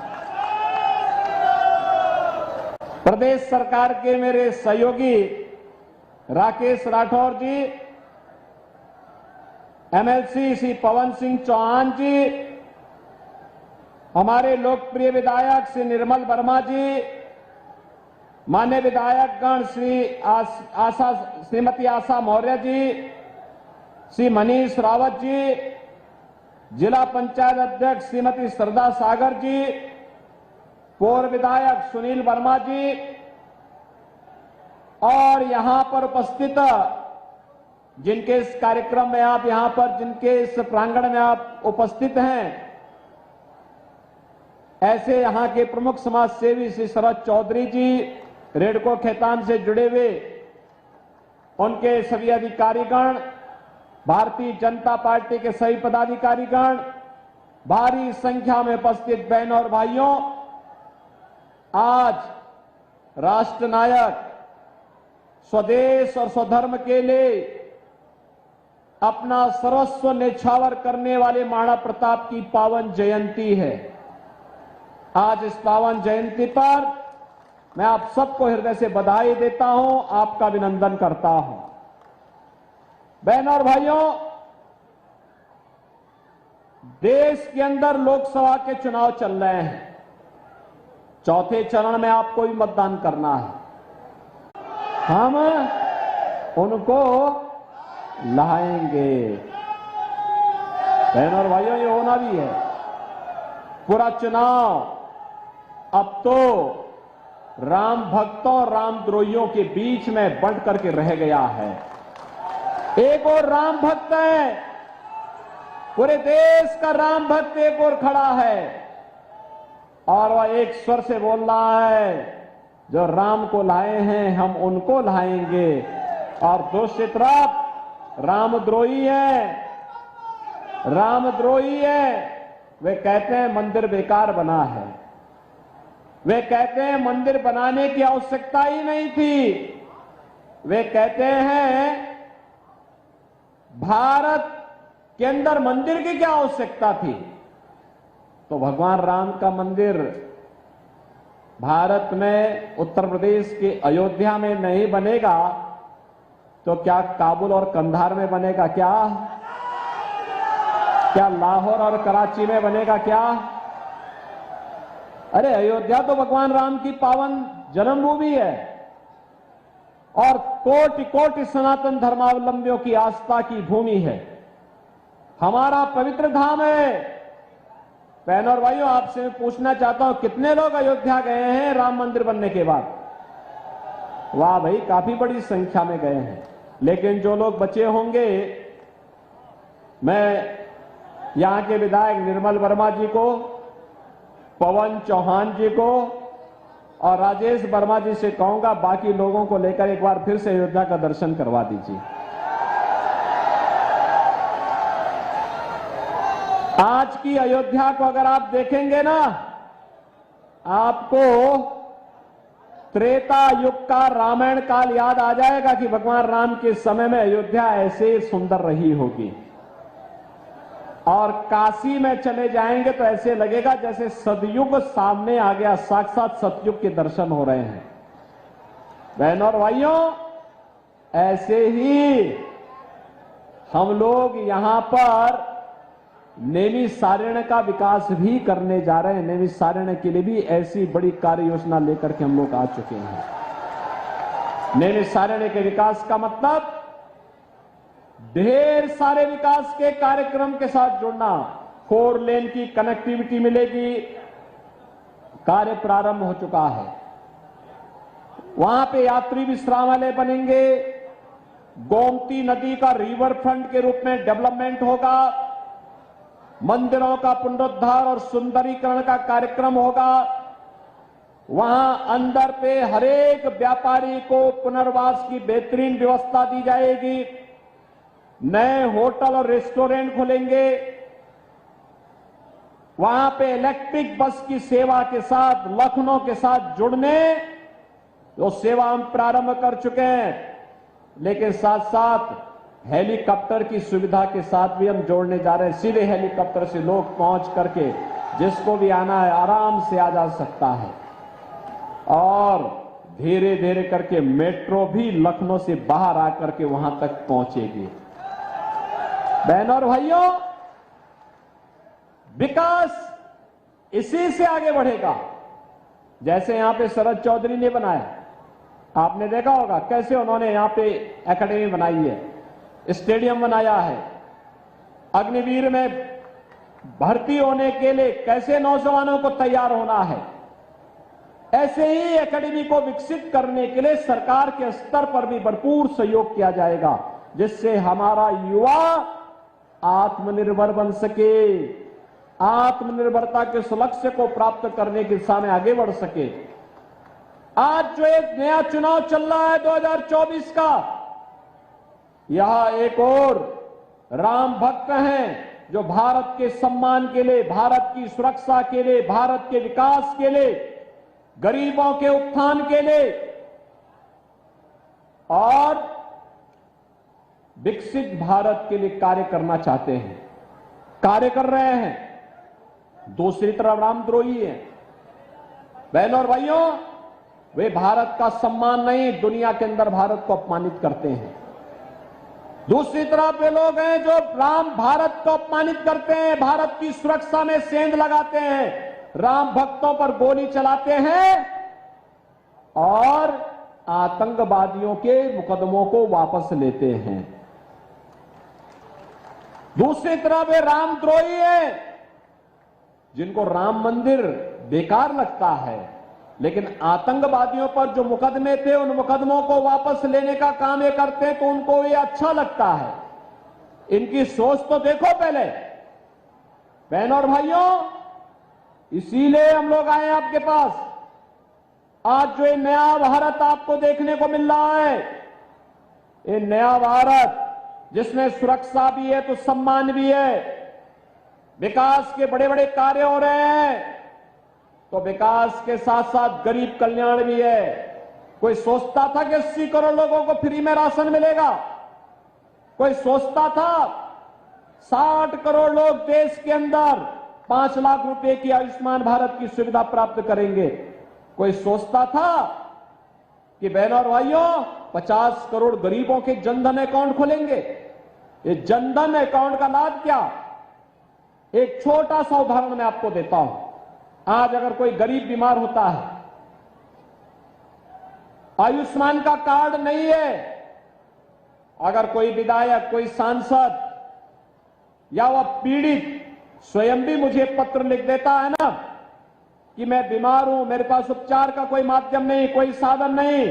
प्रदेश सरकार के मेरे सहयोगी राकेश राठौर जी, एमएलसी श्री पवन सिंह चौहान जी, हमारे लोकप्रिय विधायक श्री निर्मल वर्मा जी, मान्य विधायकगण श्रीमती आशा मौर्य जी, श्री मनीष रावत जी, जिला पंचायत अध्यक्ष श्रीमती श्रद्धा सागर जी, पूर्व विधायक सुनील वर्मा जी, और यहां पर उपस्थित जिनके इस कार्यक्रम में आप यहां पर जिनके इस प्रांगण में आप उपस्थित हैं, ऐसे यहां के प्रमुख समाज सेवी श्री शरद चौधरी जी, रेडको खेतान से जुड़े हुए उनके सभी अधिकारीगण, भारतीय जनता पार्टी के सभी पदाधिकारीगण, भारी संख्या में उपस्थित बहनों और भाइयों, आज राष्ट्र नायक स्वदेश और स्वधर्म के लिए अपना सर्वस्व न्यौछावर करने वाले महाराणा प्रताप की पावन जयंती है। आज इस पावन जयंती पर मैं आप सबको हृदय से बधाई देता हूं, आपका अभिनंदन करता हूं। बहनों और भाइयों, देश के अंदर लोकसभा के चुनाव चल रहे हैं। चौथे चरण में आपको भी मतदान करना है। हम उनको लाएंगे। बहनों और भाइयों, ये होना भी है। पूरा चुनाव अब तो राम भक्तों और रामद्रोहियों के बीच में बंट करके रह गया है। एक और राम भक्त है, पूरे देश का राम भक्त एक और खड़ा है और वह एक स्वर से बोल रहा है, जो राम को लाए हैं हम उनको लाएंगे। और दूसरी तरफ रामद्रोही है, रामद्रोही है। वे कहते हैं मंदिर बेकार बना है, वे कहते हैं मंदिर बनाने की आवश्यकता ही नहीं थी, वे कहते हैं भारत के अंदर मंदिर की क्या आवश्यकता थी। तो भगवान राम का मंदिर भारत में उत्तर प्रदेश के अयोध्या में नहीं बनेगा तो क्या काबुल और कंधार में बनेगा? क्या लाहौर और कराची में बनेगा? क्या अरे अयोध्या तो भगवान राम की पावन जन्मभूमि है और कोटि कोटि सनातन धर्मावलंबियों की आस्था की भूमि है, हमारा पवित्र धाम है। बहनों और भाइयों, आपसे मैं पूछना चाहता हूं, कितने लोग अयोध्या गए हैं राम मंदिर बनने के बाद? वाह भाई, काफी बड़ी संख्या में गए हैं। लेकिन जो लोग बचे होंगे, मैं यहां के विधायक निर्मल वर्मा जी को, पवन चौहान जी को और राजेश वर्मा जी से कहूंगा, बाकी लोगों को लेकर एक बार फिर से अयोध्या का दर्शन करवा दीजिए। आज की अयोध्या को अगर आप देखेंगे ना, आपको त्रेता युग का रामायण काल याद आ जाएगा कि भगवान राम के समय में अयोध्या ऐसे सुंदर रही होगी। और काशी में चले जाएंगे तो ऐसे लगेगा जैसे सतयुग सामने आ गया, साक्षात सतयुग के दर्शन हो रहे हैं। बहनों और भाइयों, ऐसे ही हम लोग यहां पर नैमिषारण्य का विकास भी करने जा रहे हैं। नैमिषारण्य के लिए भी ऐसी बड़ी कार्य योजना लेकर के हम लोग आ चुके हैं। नैमिषारण्य के विकास का मतलब ढेर सारे विकास के कार्यक्रम के साथ जुड़ना। 4 लेन की कनेक्टिविटी मिलेगी, कार्य प्रारंभ हो चुका है। वहां पे यात्री विश्रामालय बनेंगे, गोमती नदी का रिवर फ्रंट के रूप में डेवलपमेंट होगा, मंदिरों का पुनरुद्धार और सुंदरीकरण का कार्यक्रम होगा। वहां अंदर पे हरेक व्यापारी को पुनर्वास की बेहतरीन व्यवस्था दी जाएगी। नए होटल और रेस्टोरेंट खुलेंगे। वहां पे इलेक्ट्रिक बस की सेवा के साथ लखनऊ के साथ जुड़ने जो सेवा हम प्रारंभ कर चुके हैं, लेकिन साथ साथ हेलीकॉप्टर की सुविधा के साथ भी हम जोड़ने जा रहे हैं। सीधे हेलीकॉप्टर से लोग पहुंच करके जिसको भी आना है आराम से आ जा सकता है। और धीरे धीरे करके मेट्रो भी लखनऊ से बाहर आकर के वहां तक पहुंचेगी। बहनों और भाइयों, विकास इसी से आगे बढ़ेगा। जैसे यहां पे शरद चौधरी ने बनाया, आपने देखा होगा कैसे उन्होंने यहां पे एकेडमी बनाई है, स्टेडियम बनाया है। अग्निवीर में भर्ती होने के लिए कैसे नौजवानों को तैयार होना है, ऐसे ही एकेडमी को विकसित करने के लिए सरकार के स्तर पर भी भरपूर सहयोग किया जाएगा, जिससे हमारा युवा आत्मनिर्भर बन सके, आत्मनिर्भरता के उस लक्ष्य को प्राप्त करने की दिशा में आगे बढ़ सके। आज जो एक नया चुनाव चल रहा है 2024 का, यह एक और राम भक्त हैं जो भारत के सम्मान के लिए, भारत की सुरक्षा के लिए, भारत के विकास के लिए, गरीबों के उत्थान के लिए और विकसित भारत के लिए कार्य करना चाहते हैं, कार्य कर रहे हैं। दूसरी तरफ रामद्रोही हैं। बहनों और भाइयों, वे भारत का सम्मान नहीं, दुनिया के अंदर भारत को अपमानित करते हैं। दूसरी तरफ वे लोग हैं जो भारत को अपमानित करते हैं, भारत की सुरक्षा में सेंध लगाते हैं, राम भक्तों पर गोली चलाते हैं और आतंकवादियों के मुकदमों को वापस लेते हैं। दूसरी तरफ वे रामद्रोही हैं, जिनको राम मंदिर बेकार लगता है, लेकिन आतंकवादियों पर जो मुकदमे थे उन मुकदमों को वापस लेने का काम ये करते हैं तो उनको ये अच्छा लगता है। इनकी सोच तो देखो पहले। बहनों और भाइयों, इसीलिए हम लोग आए आपके पास। आज जो ये नया भारत आपको देखने को मिल रहा है, ये नया भारत जिसमें सुरक्षा भी है तो सम्मान भी है, विकास के बड़े बड़े कार्य हो रहे हैं तो विकास के साथ साथ गरीब कल्याण भी है। कोई सोचता था कि 80 करोड़ लोगों को फ्री में राशन मिलेगा? कोई सोचता था 60 करोड़ लोग देश के अंदर 5 लाख रुपए की आयुष्मान भारत की सुविधा प्राप्त करेंगे? कोई सोचता था कि बहनों और भाइयों 50 करोड़ गरीबों के जनधन अकाउंट खोलेंगे? ये जनधन अकाउंट का लाभ क्या? एक छोटा सा उदाहरण मैं आपको देता हूं। आज अगर कोई गरीब बीमार होता है, आयुष्मान का कार्ड नहीं है, अगर कोई विधायक, कोई सांसद या वह पीड़ित स्वयं भी मुझे पत्र लिख देता है ना कि मैं बीमार हूं, मेरे पास उपचार का कोई माध्यम नहीं, कोई साधन नहीं,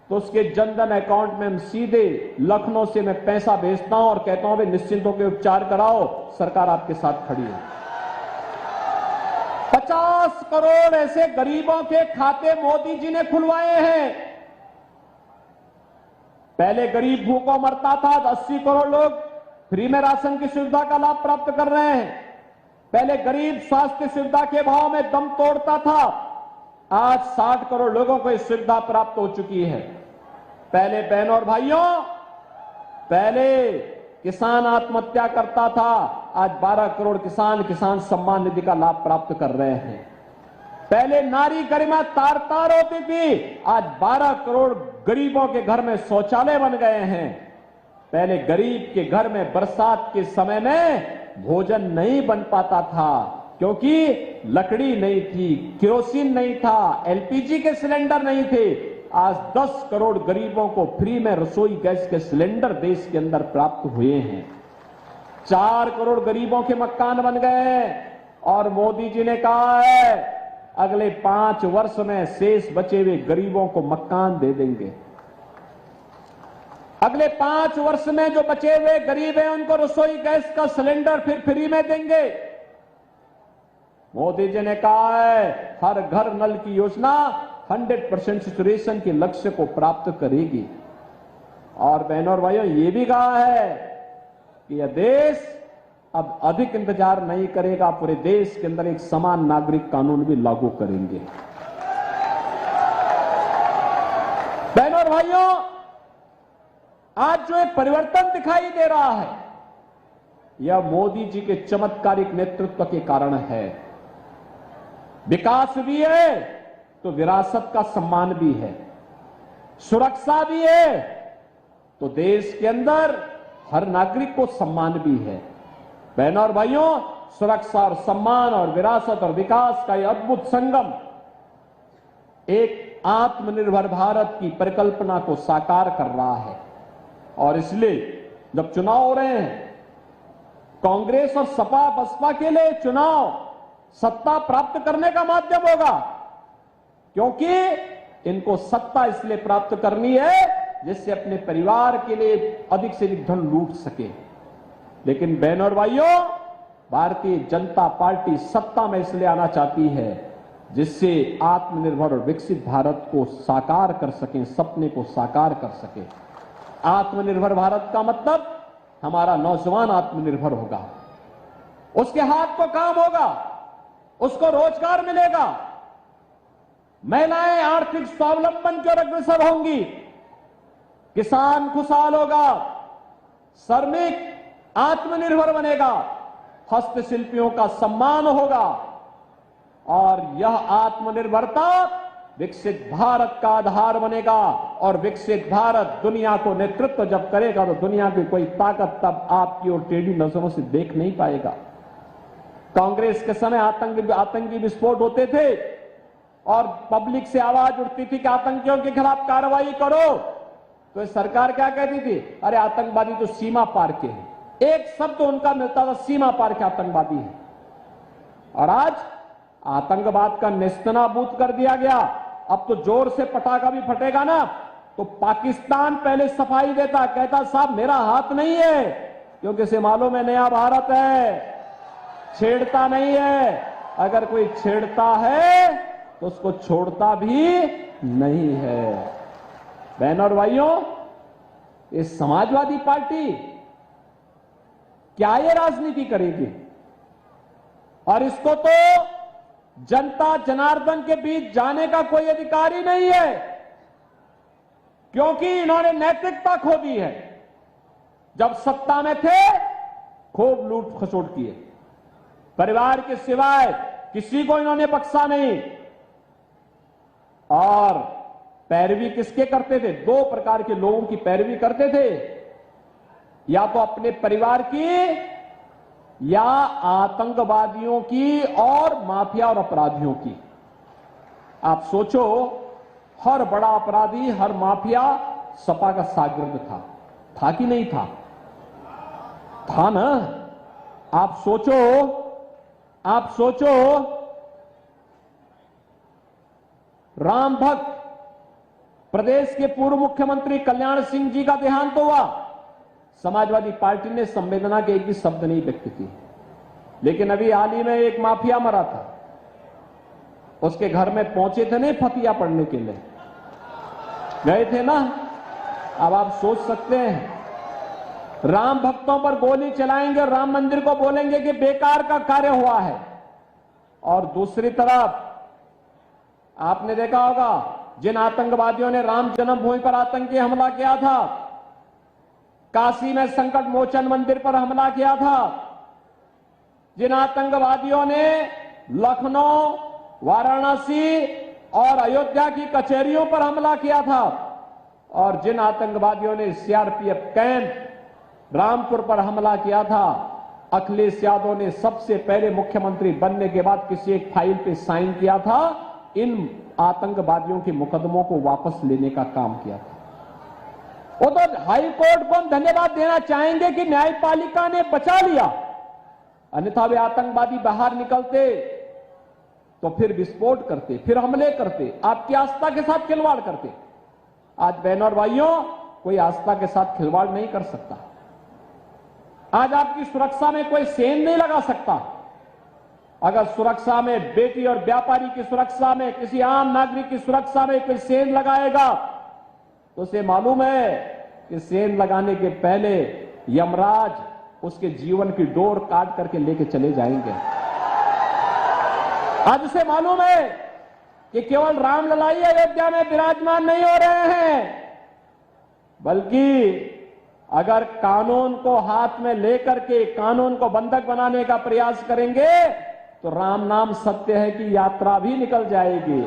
तो उसके जनधन अकाउंट में हम सीधे लखनऊ से मैं पैसा भेजता हूं और कहता हूं भाई निश्चिंत होकर उपचार कराओ, सरकार आपके साथ खड़ी है। 50 करोड़ ऐसे गरीबों के खाते मोदी जी ने खुलवाए हैं। पहले गरीब भूखों मरता था, 80 करोड़ लोग फ्री में राशन की सुविधा का लाभ प्राप्त कर रहे हैं। पहले गरीब स्वास्थ्य सुविधा के भाव में दम तोड़ता था, आज 60 करोड़ लोगों को इस सुविधा प्राप्त हो चुकी है। पहले बहनों और भाइयों, पहले किसान आत्महत्या करता था, आज 12 करोड़ किसान सम्मान निधि का लाभ प्राप्त कर रहे हैं। पहले नारी गरिमा तार तार होती थी, आज 12 करोड़ गरीबों के घर में शौचालय बन गए हैं। पहले गरीब के घर में बरसात के समय में भोजन नहीं बन पाता था क्योंकि लकड़ी नहीं थी, केरोसिन नहीं था, एलपीजी के सिलेंडर नहीं थे। आज 10 करोड़ गरीबों को फ्री में रसोई गैस के सिलेंडर देश के अंदर प्राप्त हुए हैं। 4 करोड़ गरीबों के मकान बन गए हैं और मोदी जी ने कहा है अगले 5 वर्ष में शेष बचे हुए गरीबों को मकान दे देंगे। अगले 5 वर्ष में जो बचे हुए गरीब हैं उनको रसोई गैस का सिलेंडर फिर फ्री में देंगे। मोदी जी ने कहा है हर घर नल की योजना 100% सैचुरेशन के लक्ष्य को प्राप्त करेगी। और बहनों और भाइयों, ये भी कहा है कि यह देश अब अधिक इंतजार नहीं करेगा, पूरे देश के अंदर एक समान नागरिक कानून भी लागू करेंगे। बहनों और भाइयों, आज जो एक परिवर्तन दिखाई दे रहा है यह मोदी जी के चमत्कारिक नेतृत्व के कारण है। विकास भी है तो विरासत का सम्मान भी है, सुरक्षा भी है तो देश के अंदर हर नागरिक को सम्मान भी है। बहनों और भाइयों, सुरक्षा और सम्मान और विरासत और विकास का यह अद्भुत संगम एक आत्मनिर्भर भारत की परिकल्पना को साकार कर रहा है। और इसलिए जब चुनाव हो रहे हैं, कांग्रेस और सपा बसपा के लिए चुनाव सत्ता प्राप्त करने का माध्यम होगा, क्योंकि इनको सत्ता इसलिए प्राप्त करनी है जिससे अपने परिवार के लिए अधिक से अधिक धन लूट सके। लेकिन बहनों और भाइयों, भारतीय जनता पार्टी सत्ता में इसलिए आना चाहती है जिससे आत्मनिर्भर और विकसित भारत को साकार कर सकें, सपने को साकार कर सके। आत्मनिर्भर भारत का मतलब हमारा नौजवान आत्मनिर्भर होगा, उसके हाथ को काम होगा, उसको रोजगार मिलेगा, महिलाएं आर्थिक स्वावलंबन की ओर अग्रसर होंगी, किसान खुशहाल होगा, श्रमिक आत्मनिर्भर बनेगा, हस्तशिल्पियों का सम्मान होगा और यह आत्मनिर्भरता विकसित भारत का आधार बनेगा। और विकसित भारत दुनिया को नेतृत्व जब करेगा तो दुनिया की कोई ताकत तब आपकी और टेढ़ी नजरों से देख नहीं पाएगा। कांग्रेस के समय आतंकी विस्फोट होते थे और पब्लिक से आवाज उठती थी कि आतंकियों के खिलाफ कार्रवाई करो, तो सरकार क्या कहती थी? अरे आतंकवादी तो सीमा पार के हैं। एक शब्द उनका मिलता था, सीमा पार के आतंकवादी है। और आज आतंकवाद का नेस्तनाबूद कर दिया गया। अब तो जोर से पटाखा भी फटेगा ना, तो पाकिस्तान पहले सफाई देता, कहता साहब मेरा हाथ नहीं है, क्योंकि इसे मालूम है नया भारत है, छेड़ता नहीं है। अगर कोई छेड़ता है तो उसको छोड़ता भी नहीं है। बहनों और भाइयों, ये समाजवादी पार्टी क्या ये राजनीति करेगी? और इसको तो जनता जनार्दन के बीच जाने का कोई अधिकार ही नहीं है, क्योंकि इन्होंने नैतिकता खो दी है। जब सत्ता में थे खूब लूट खसोट किए, परिवार के सिवाय किसी को इन्होंने बख्शा नहीं। और पैरवी किसके करते थे? दो प्रकार के लोगों की पैरवी करते थे, या तो अपने परिवार की या आतंकवादियों की और माफिया और अपराधियों की। आप सोचो, हर बड़ा अपराधी, हर माफिया सपा का शागिर्द था कि नहीं था? था ना। आप सोचो राम भक्त प्रदेश के पूर्व मुख्यमंत्री कल्याण सिंह जी का देहांत हुआ, समाजवादी पार्टी ने संवेदना के एक भी शब्द नहीं व्यक्त किए। लेकिन अभी हाल ही में एक माफिया मरा था, उसके घर में पहुंचे थे नहीं फतिया पढ़ने के लिए, गए थे ना। अब आप सोच सकते हैं, राम भक्तों पर गोली चलाएंगे, राम मंदिर को बोलेंगे कि बेकार का कार्य हुआ है। और दूसरी तरफ आपने देखा होगा, जिन आतंकवादियों ने राम जन्मभूमि पर आतंकी हमला किया था, काशी में संकट मोचन मंदिर पर हमला किया था, जिन आतंकवादियों ने लखनऊ, वाराणसी और अयोध्या की कचहरियों पर हमला किया था, और जिन आतंकवादियों ने सीआरपीएफ कैंप रामपुर पर हमला किया था, अखिलेश यादव ने सबसे पहले मुख्यमंत्री बनने के बाद किसी एक फाइल पे साइन किया था, इन आतंकवादियों के मुकदमों को वापस लेने का काम किया था। वो तो हाई कोर्ट को हम धन्यवाद देना चाहेंगे कि न्यायपालिका ने बचा लिया, अन्यथा वे आतंकवादी बाहर निकलते तो फिर विस्फोट करते, फिर हमले करते, आपकी आस्था के साथ खिलवाड़ करते। आज बहनों और भाइयों, कोई आस्था के साथ खिलवाड़ नहीं कर सकता। आज आपकी सुरक्षा में कोई सेन नहीं लगा सकता। अगर सुरक्षा में, बेटी और व्यापारी की सुरक्षा में, किसी आम नागरिक की सुरक्षा में कोई सेन लगाएगा तो उसे मालूम है कि सेन लगाने के पहले यमराज उसके जीवन की डोर काट करके लेके चले जाएंगे। आज उसे मालूम है कि केवल रामललाई अयोध्या में विराजमान नहीं हो रहे हैं, बल्कि अगर कानून को हाथ में लेकर के कानून को बंधक बनाने का प्रयास करेंगे तो राम नाम सत्य है कि यात्रा भी निकल जाएगी।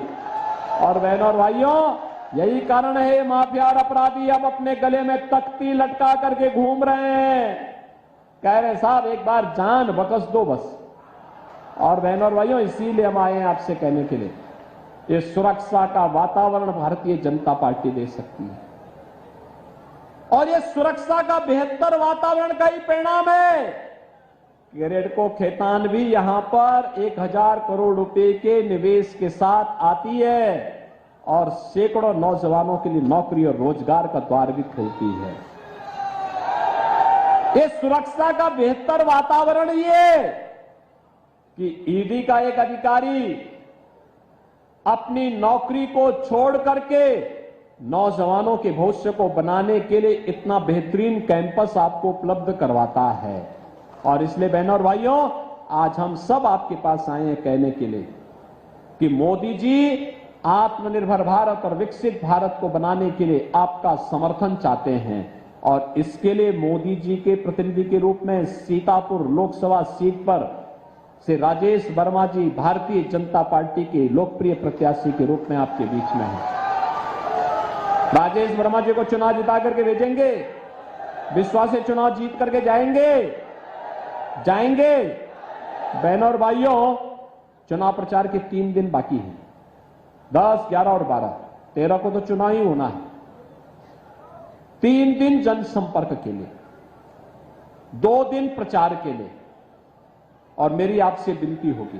और बहनों और भाइयों, यही कारण है माफिया और अपराधी अब अपने गले में तख्ती लटका करके घूम रहे हैं, कह रहे साहब एक बार जान बकस दो बस। और बहनों और भाइयों, इसीलिए हम आए हैं आपसे कहने के लिए, ये सुरक्षा का वातावरण भारतीय जनता पार्टी दे सकती है, और ये सुरक्षा का बेहतर वातावरण का ही परिणाम है कि रेडको खेतान भी यहां पर 1000 करोड़ रुपए के निवेश के साथ आती है और सैकड़ों नौजवानों के लिए नौकरी और रोजगार का द्वार भी खोलती है। ये सुरक्षा का बेहतर वातावरण ये कि ईडी का एक अधिकारी अपनी नौकरी को छोड़ करके नौजवानों के भविष्य को बनाने के लिए इतना बेहतरीन कैंपस आपको उपलब्ध करवाता है। और इसलिए बहनों और भाइयों, आज हम सब आपके पास आए हैं कहने के लिए कि मोदी जी आत्मनिर्भर भारत और विकसित भारत को बनाने के लिए आपका समर्थन चाहते हैं, और इसके लिए मोदी जी के प्रतिनिधि के रूप में सीतापुर लोकसभा सीट पर से राजेश वर्मा जी भारतीय जनता पार्टी के लोकप्रिय प्रत्याशी के रूप में आपके बीच में हैं। राजेश वर्मा जी को चुनाव जिता करके भेजेंगे, विश्वास से चुनाव जीत करके जाएंगे। बहनों और भाइयों, चुनाव प्रचार के 3 दिन बाकी हैं। 10, 11 और 12, 13 को तो चुनाव ही होना है। 3 दिन जनसंपर्क के लिए, 2 दिन प्रचार के लिए, और मेरी आपसे विनती होगी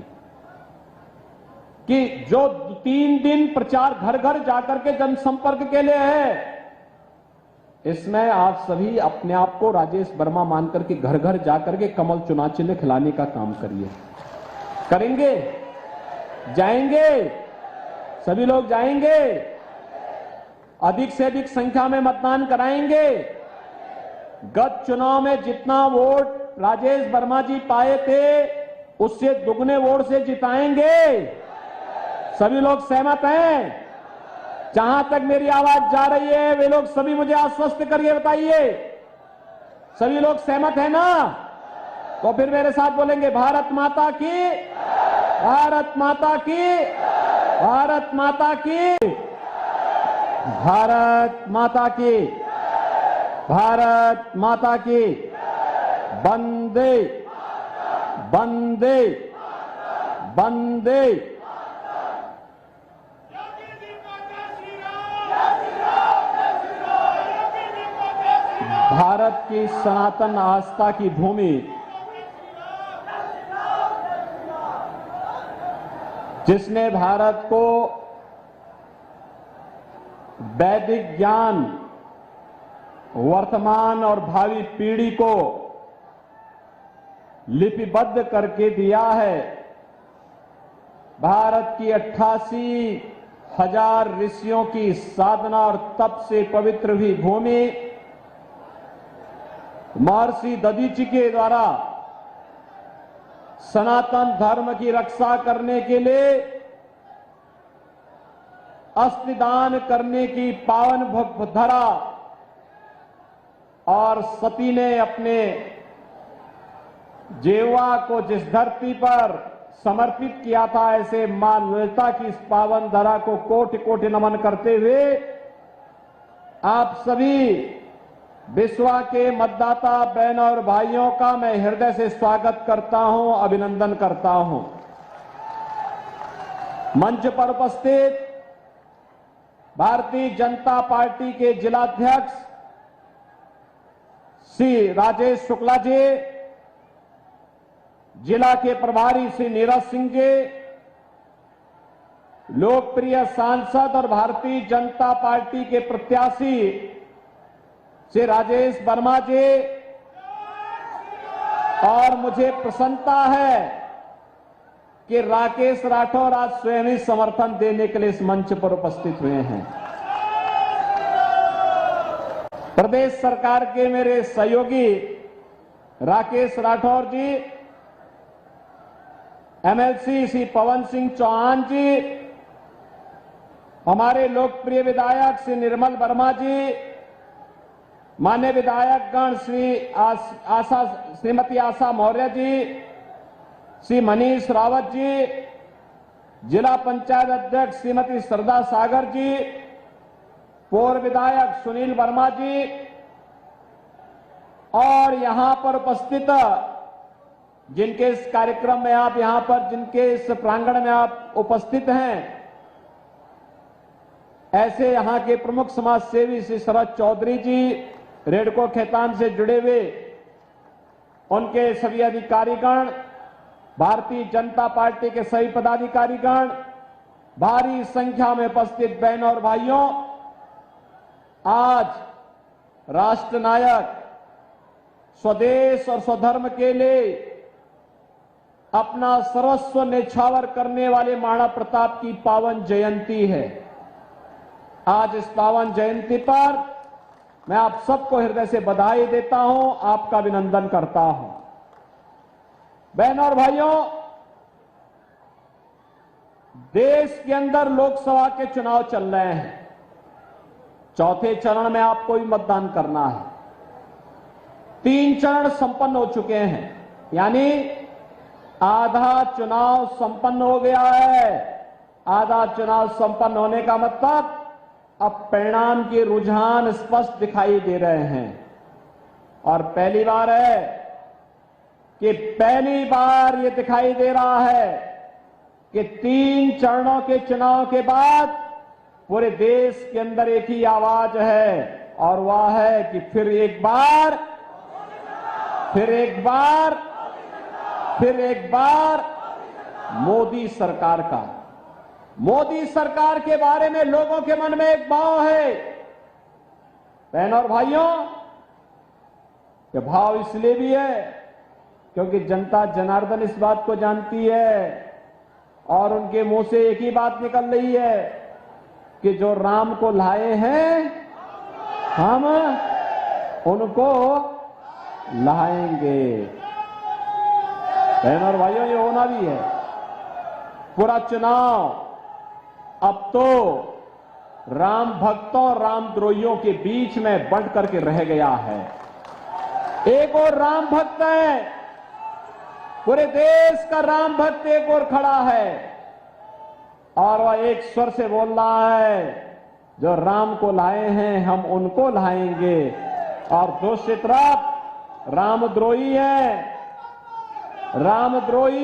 कि जो 3 दिन प्रचार घर घर जाकर के जनसंपर्क के लिए है, इसमें आप सभी अपने आप को राजेश वर्मा मानकर के घर घर जाकर के कमल चुनाव चिन्ह खिलाने का काम करिए। करेंगे? जाएंगे? सभी लोग जाएंगे? अधिक से अधिक संख्या में मतदान कराएंगे? गत चुनाव में जितना वोट राजेश वर्मा जी पाए थे, उससे दुगने वोट से जिताएंगे? सभी लोग सहमत हैं? जहां तक मेरी आवाज जा रही है, वे लोग सभी मुझे आश्वस्त करिए, बताइए। सभी लोग सहमत हैं ना? तो फिर मेरे साथ बोलेंगे, भारत माता की, भारत माता की, भारत माता की, भारत माता की, भारत माता की, वंदे वंदे वंदे। भारत की सनातन आस्था की भूमि, जिसने भारत को वैदिक ज्ञान वर्तमान और भावी पीढ़ी को लिपिबद्ध करके दिया है। भारत की 88,000 ऋषियों की साधना और तप से पवित्र हुई भूमि महर्षि दधीची के द्वारा सनातन धर्म की रक्षा करने के लिए अस्थिदान करने की पावन धरा, और सती ने अपने जेवा को जिस धरती पर समर्पित किया था, ऐसे मां ललिता की इस पावन धरा को कोटि कोटि नमन करते हुए आप सभी विश्वा के मतदाता बहनों और भाइयों का मैं हृदय से स्वागत करता हूं, अभिनंदन करता हूं। मंच पर उपस्थित भारतीय जनता पार्टी के जिलाध्यक्ष श्री राजेश शुक्ला जी, जिला के प्रभारी श्री नीरज सिंह जी, लोकप्रिय सांसद और भारतीय जनता पार्टी के प्रत्याशी श्री राजेश वर्मा जी, और मुझे प्रसन्नता है कि राकेश राठौर आज स्वयं ही समर्थन देने के लिए इस मंच पर उपस्थित हुए हैं। प्रदेश सरकार के मेरे सहयोगी राकेश राठौर जी, एमएलसी श्री पवन सिंह चौहान जी, हमारे लोकप्रिय विधायक श्री निर्मल वर्मा जी, माननीय विधायकगण श्रीमती आशा मौर्य जी, श्री मनीष रावत जी, जिला पंचायत अध्यक्ष श्रीमती श्रद्धा सागर जी, पूर्व विधायक सुनील वर्मा जी, और यहां पर उपस्थित जिनके इस कार्यक्रम में आप यहां पर जिनके इस प्रांगण में आप उपस्थित हैं, ऐसे यहां के प्रमुख समाज सेवी श्री शरद चौधरी जी, रेडको खेतान से जुड़े हुए उनके सभी अधिकारीगण, भारतीय जनता पार्टी के सभी पदाधिकारीगण, भारी संख्या में उपस्थित बहनों और भाइयों, आज राष्ट्र नायक स्वदेश और स्वधर्म के लिए अपना सर्वस्व न्यौछावर करने वाले महाराणा प्रताप की पावन जयंती है। आज इस पावन जयंती पर मैं आप सबको हृदय से बधाई देता हूं, आपका अभिनंदन करता हूं। बहनों और भाइयों, देश के अंदर लोकसभा के चुनाव चल रहे हैं। चौथे चरण में आपको भी मतदान करना है। 3 चरण संपन्न हो चुके हैं, यानी आधा चुनाव संपन्न हो गया है। आधा चुनाव संपन्न होने का मतलब अब परिणाम के रुझान स्पष्ट दिखाई दे रहे हैं, और पहली बार है कि पहली बार ये दिखाई दे रहा है कि 3 चरणों के चुनाव के बाद पूरे देश के अंदर एक ही आवाज है, और वह है कि फिर एक बार मोदी सरकार का। मोदी सरकार के बारे में लोगों के मन में एक भाव है, बहनों और भाइयों, ये भाव इसलिए भी है क्योंकि जनता जनार्दन इस बात को जानती है और उनके मुंह से एक ही बात निकल रही है कि जो राम को लाए हैं हम उनको लाएंगे। बहनों और भाइयों, ये होना भी है। पूरा चुनाव अब तो राम भक्तों और रामद्रोहियों के बीच में बंट करके रह गया है। एक और राम भक्त है, पूरे देश का राम भक्त एक और खड़ा है और वह एक स्वर से बोल रहा है, जो राम को लाए हैं हम उनको लाएंगे। और दूसरी तरफ रामद्रोही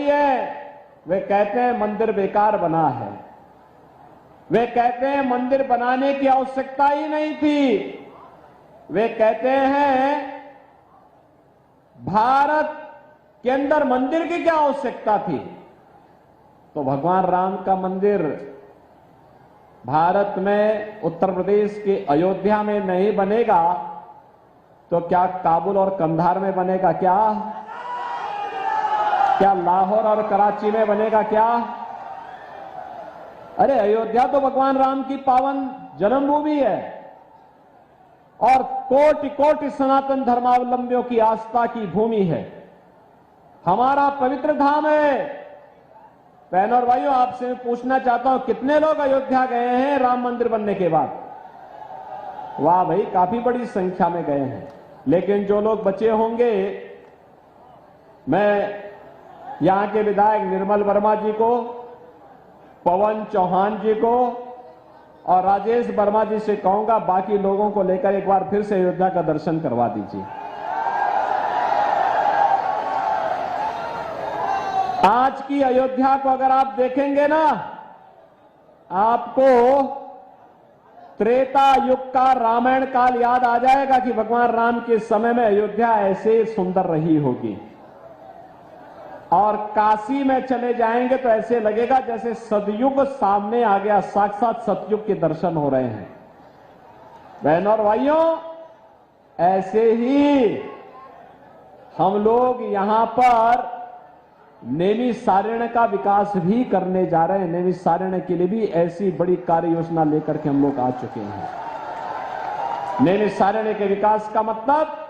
है, वे कहते हैं मंदिर बेकार बना है, वे कहते हैं मंदिर बनाने की आवश्यकता ही नहीं थी, वे कहते हैं भारत के अंदर मंदिर की क्या आवश्यकता थी। तो भगवान राम का मंदिर भारत में उत्तर प्रदेश के अयोध्या में नहीं बनेगा तो क्या काबुल और कंधार में बनेगा? क्या लाहौर और कराची में बनेगा? क्या अरे अयोध्या तो भगवान राम की पावन जन्मभूमि है और कोटि कोटि सनातन धर्मावलंबियों की आस्था की भूमि है, हमारा पवित्र धाम है। बहनों और भाइयों, आपसे मैं पूछना चाहता हूं, कितने लोग अयोध्या गए हैं राम मंदिर बनने के बाद? वाह भाई, काफी बड़ी संख्या में गए हैं। लेकिन जो लोग बचे होंगे, मैं यहां के विधायक निर्मल वर्मा जी को, पवन चौहान जी को और राजेश वर्मा जी से कहूंगा, बाकी लोगों को लेकर एक बार फिर से अयोध्या का दर्शन करवा दीजिए। आज की अयोध्या को अगर आप देखेंगे ना, आपको त्रेता युग का रामायण काल याद आ जाएगा कि भगवान राम के समय में अयोध्या ऐसे सुंदर रही होगी। और काशी में चले जाएंगे तो ऐसे लगेगा जैसे सतयुग सामने आ गया, साक्षात सतयुग के दर्शन हो रहे हैं। बहनों और भाइयों, ऐसे ही हम लोग यहां पर नैमिषारण्य का विकास भी करने जा रहे हैं। नैमिषारण्य के लिए भी ऐसी बड़ी कार्य योजना लेकर के हम लोग आ चुके हैं। नैमिषारण्य के विकास का मतलब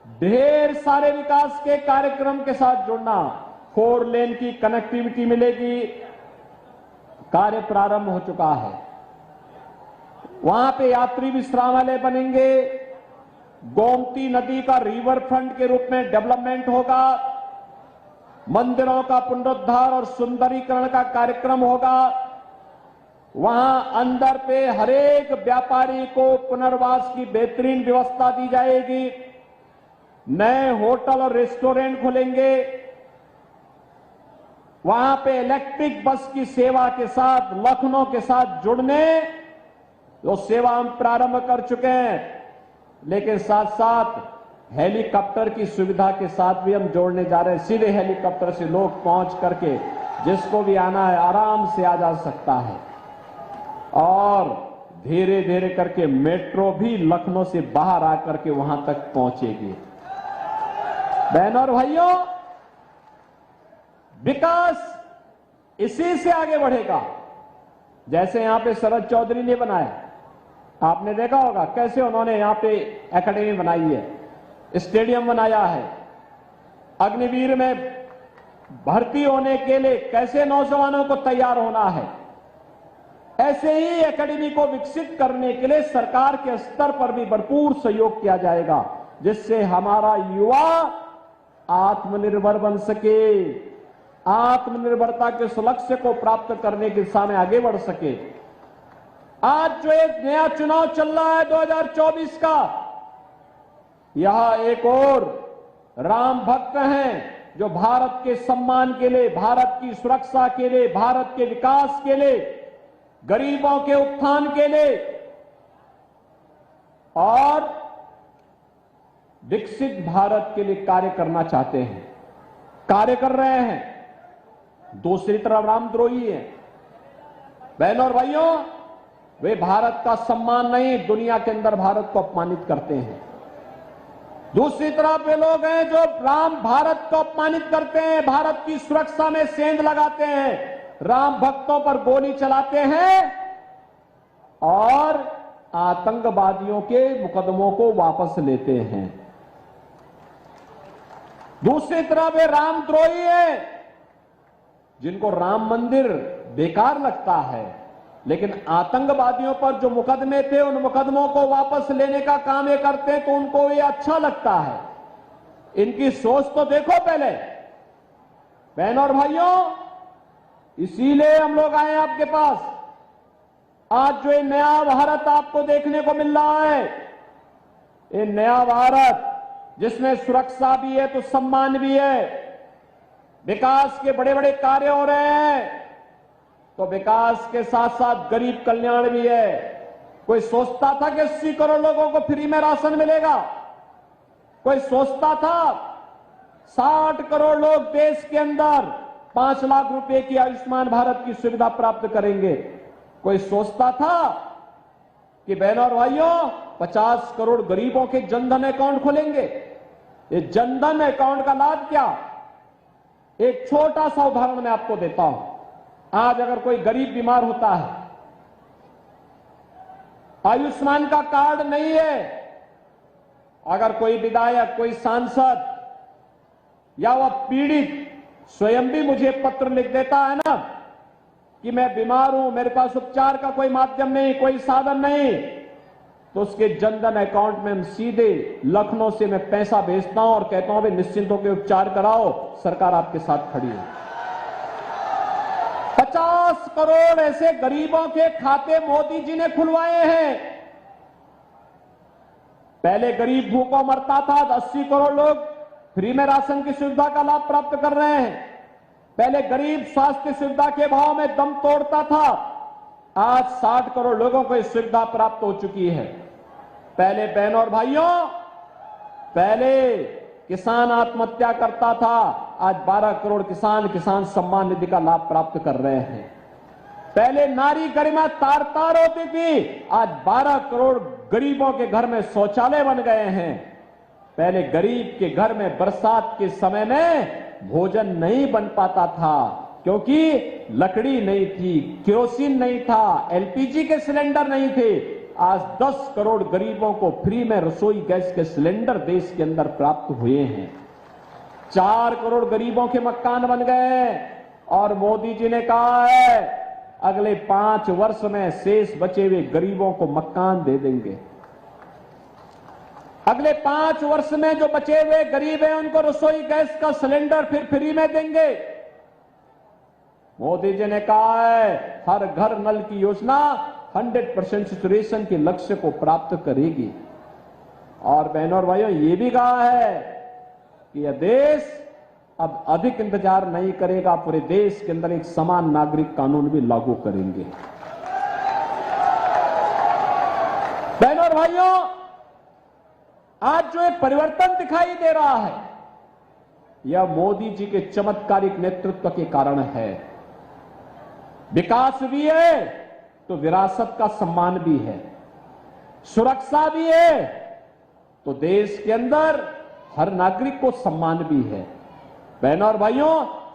ढेर सारे विकास के कार्यक्रम के साथ जुड़ना। 4 लेन की कनेक्टिविटी मिलेगी, कार्य प्रारंभ हो चुका है। वहां पे यात्री विश्रामालय बनेंगे, गोमती नदी का रिवर फ्रंट के रूप में डेवलपमेंट होगा, मंदिरों का पुनरुद्धार और सुंदरीकरण का कार्यक्रम होगा। वहां अंदर पे हरेक व्यापारी को पुनर्वास की बेहतरीन व्यवस्था दी जाएगी। नए होटल और रेस्टोरेंट खुलेंगे। वहां पे इलेक्ट्रिक बस की सेवा के साथ लखनऊ के साथ जुड़ने जो सेवा हम प्रारंभ कर चुके हैं, लेकिन साथ साथ हेलीकॉप्टर की सुविधा के साथ भी हम जोड़ने जा रहे हैं। सीधे हेलीकॉप्टर से लोग पहुंच करके जिसको भी आना है आराम से आ जा सकता है। और धीरे धीरे करके मेट्रो भी लखनऊ से बाहर आकर के वहां तक पहुंचेगी। बहनों और भाइयों, विकास इसी से आगे बढ़ेगा। जैसे यहां पे शरद चौधरी ने बनाया, आपने देखा होगा कैसे उन्होंने यहां पे एकेडमी बनाई है, स्टेडियम बनाया है। अग्निवीर में भर्ती होने के लिए कैसे नौजवानों को तैयार होना है, ऐसे ही एकेडमी को विकसित करने के लिए सरकार के स्तर पर भी भरपूर सहयोग किया जाएगा, जिससे हमारा युवा आत्मनिर्भर बन सके, आत्मनिर्भरता के इस लक्ष्य को प्राप्त करने की दिशा में आगे बढ़ सके। आज जो एक नया चुनाव चल रहा है 2024 का, यह एक और राम भक्त हैं, जो भारत के सम्मान के लिए, भारत की सुरक्षा के लिए, भारत के विकास के लिए, गरीबों के उत्थान के लिए और विकसित भारत के लिए कार्य करना चाहते हैं, कार्य कर रहे हैं। दूसरी तरफ रामद्रोही है। बहनों और भाइयों, वे भारत का सम्मान नहीं, दुनिया के अंदर भारत को अपमानित करते हैं। दूसरी तरफ वे लोग हैं जो भारत को अपमानित करते हैं, भारत की सुरक्षा में सेंध लगाते हैं, राम भक्तों पर गोली चलाते हैं और आतंकवादियों के मुकदमों को वापस लेते हैं। दूसरी तरफ वे रामद्रोही हैं, जिनको राम मंदिर बेकार लगता है, लेकिन आतंकवादियों पर जो मुकदमे थे उन मुकदमों को वापस लेने का काम ये करते हैं तो उनको ये अच्छा लगता है। इनकी सोच तो देखो पहले। बहनों और भाइयों, इसीलिए हम लोग आए आपके पास। आज जो ये नया भारत आपको देखने को मिल रहा है, ये नया भारत जिसमें सुरक्षा भी है तो सम्मान भी है, विकास के बड़े बड़े कार्य हो रहे हैं, तो विकास के साथ साथ गरीब कल्याण भी है। कोई सोचता था कि 80 करोड़ लोगों को फ्री में राशन मिलेगा? कोई सोचता था 60 करोड़ लोग देश के अंदर 5 लाख रुपए की आयुष्मान भारत की सुविधा प्राप्त करेंगे? कोई सोचता था कि बहनों और भाइयों 50 करोड़ गरीबों के जनधन अकाउंट खुलेंगे? ये जनधन अकाउंट का लाभ क्या? एक छोटा सा उदाहरण मैं आपको देता हूं। आज अगर कोई गरीब बीमार होता है, आयुष्मान का कार्ड नहीं है, अगर कोई विधायक, कोई सांसद या वह पीड़ित स्वयं भी मुझे पत्र लिख देता है ना कि मैं बीमार हूं, मेरे पास उपचार का कोई माध्यम नहीं, कोई साधन नहीं, तो उसके जनधन अकाउंट में हम सीधे लखनऊ से मैं पैसा भेजता हूं और कहता हूं भाई निश्चिंत होकर उपचार कराओ, सरकार आपके साथ खड़ी है। 50 करोड़ ऐसे गरीबों के खाते मोदी जी ने खुलवाए हैं। पहले गरीब भूखों मरता था, 80 करोड़ लोग फ्री में राशन की सुविधा का लाभ प्राप्त कर रहे हैं। पहले गरीब स्वास्थ्य सुविधा के भाव में दम तोड़ता था, आज 60 करोड़ लोगों को इस सुविधा प्राप्त हो चुकी है। पहले बहनों और भाइयों, पहले किसान आत्महत्या करता था, आज 12 करोड़ किसान सम्मान निधि का लाभ प्राप्त कर रहे हैं। पहले नारी गरिमा तार तार होती थी, आज 12 करोड़ गरीबों के घर में शौचालय बन गए हैं। पहले गरीब के घर में बरसात के समय में भोजन नहीं बन पाता था क्योंकि लकड़ी नहीं थी, केरोसिन नहीं था, एलपीजी के सिलेंडर नहीं थे। आज 10 करोड़ गरीबों को फ्री में रसोई गैस के सिलेंडर देश के अंदर प्राप्त हुए हैं। 4 करोड़ गरीबों के मकान बन गए हैं और मोदी जी ने कहा है अगले 5 वर्ष में शेष बचे हुए गरीबों को मकान दे देंगे। अगले 5 वर्ष में जो बचे हुए गरीब हैं उनको रसोई गैस का सिलेंडर फिर फ्री में देंगे। मोदी जी ने कहा है हर घर नल की योजना 100% सैचुरेशन के लक्ष्य को प्राप्त करेगी। और बहनों और भाइयों, ये भी कहा है कि यह देश अब अधिक इंतजार नहीं करेगा, पूरे देश के अंदर एक समान नागरिक कानून भी लागू करेंगे। बहनों और भाइयों, आज जो एक परिवर्तन दिखाई दे रहा है यह मोदी जी के चमत्कारिक नेतृत्व के कारण है। विकास भी है तो विरासत का सम्मान भी है, सुरक्षा भी है तो देश के अंदर हर नागरिक को सम्मान भी है। बहनों और भाइयों,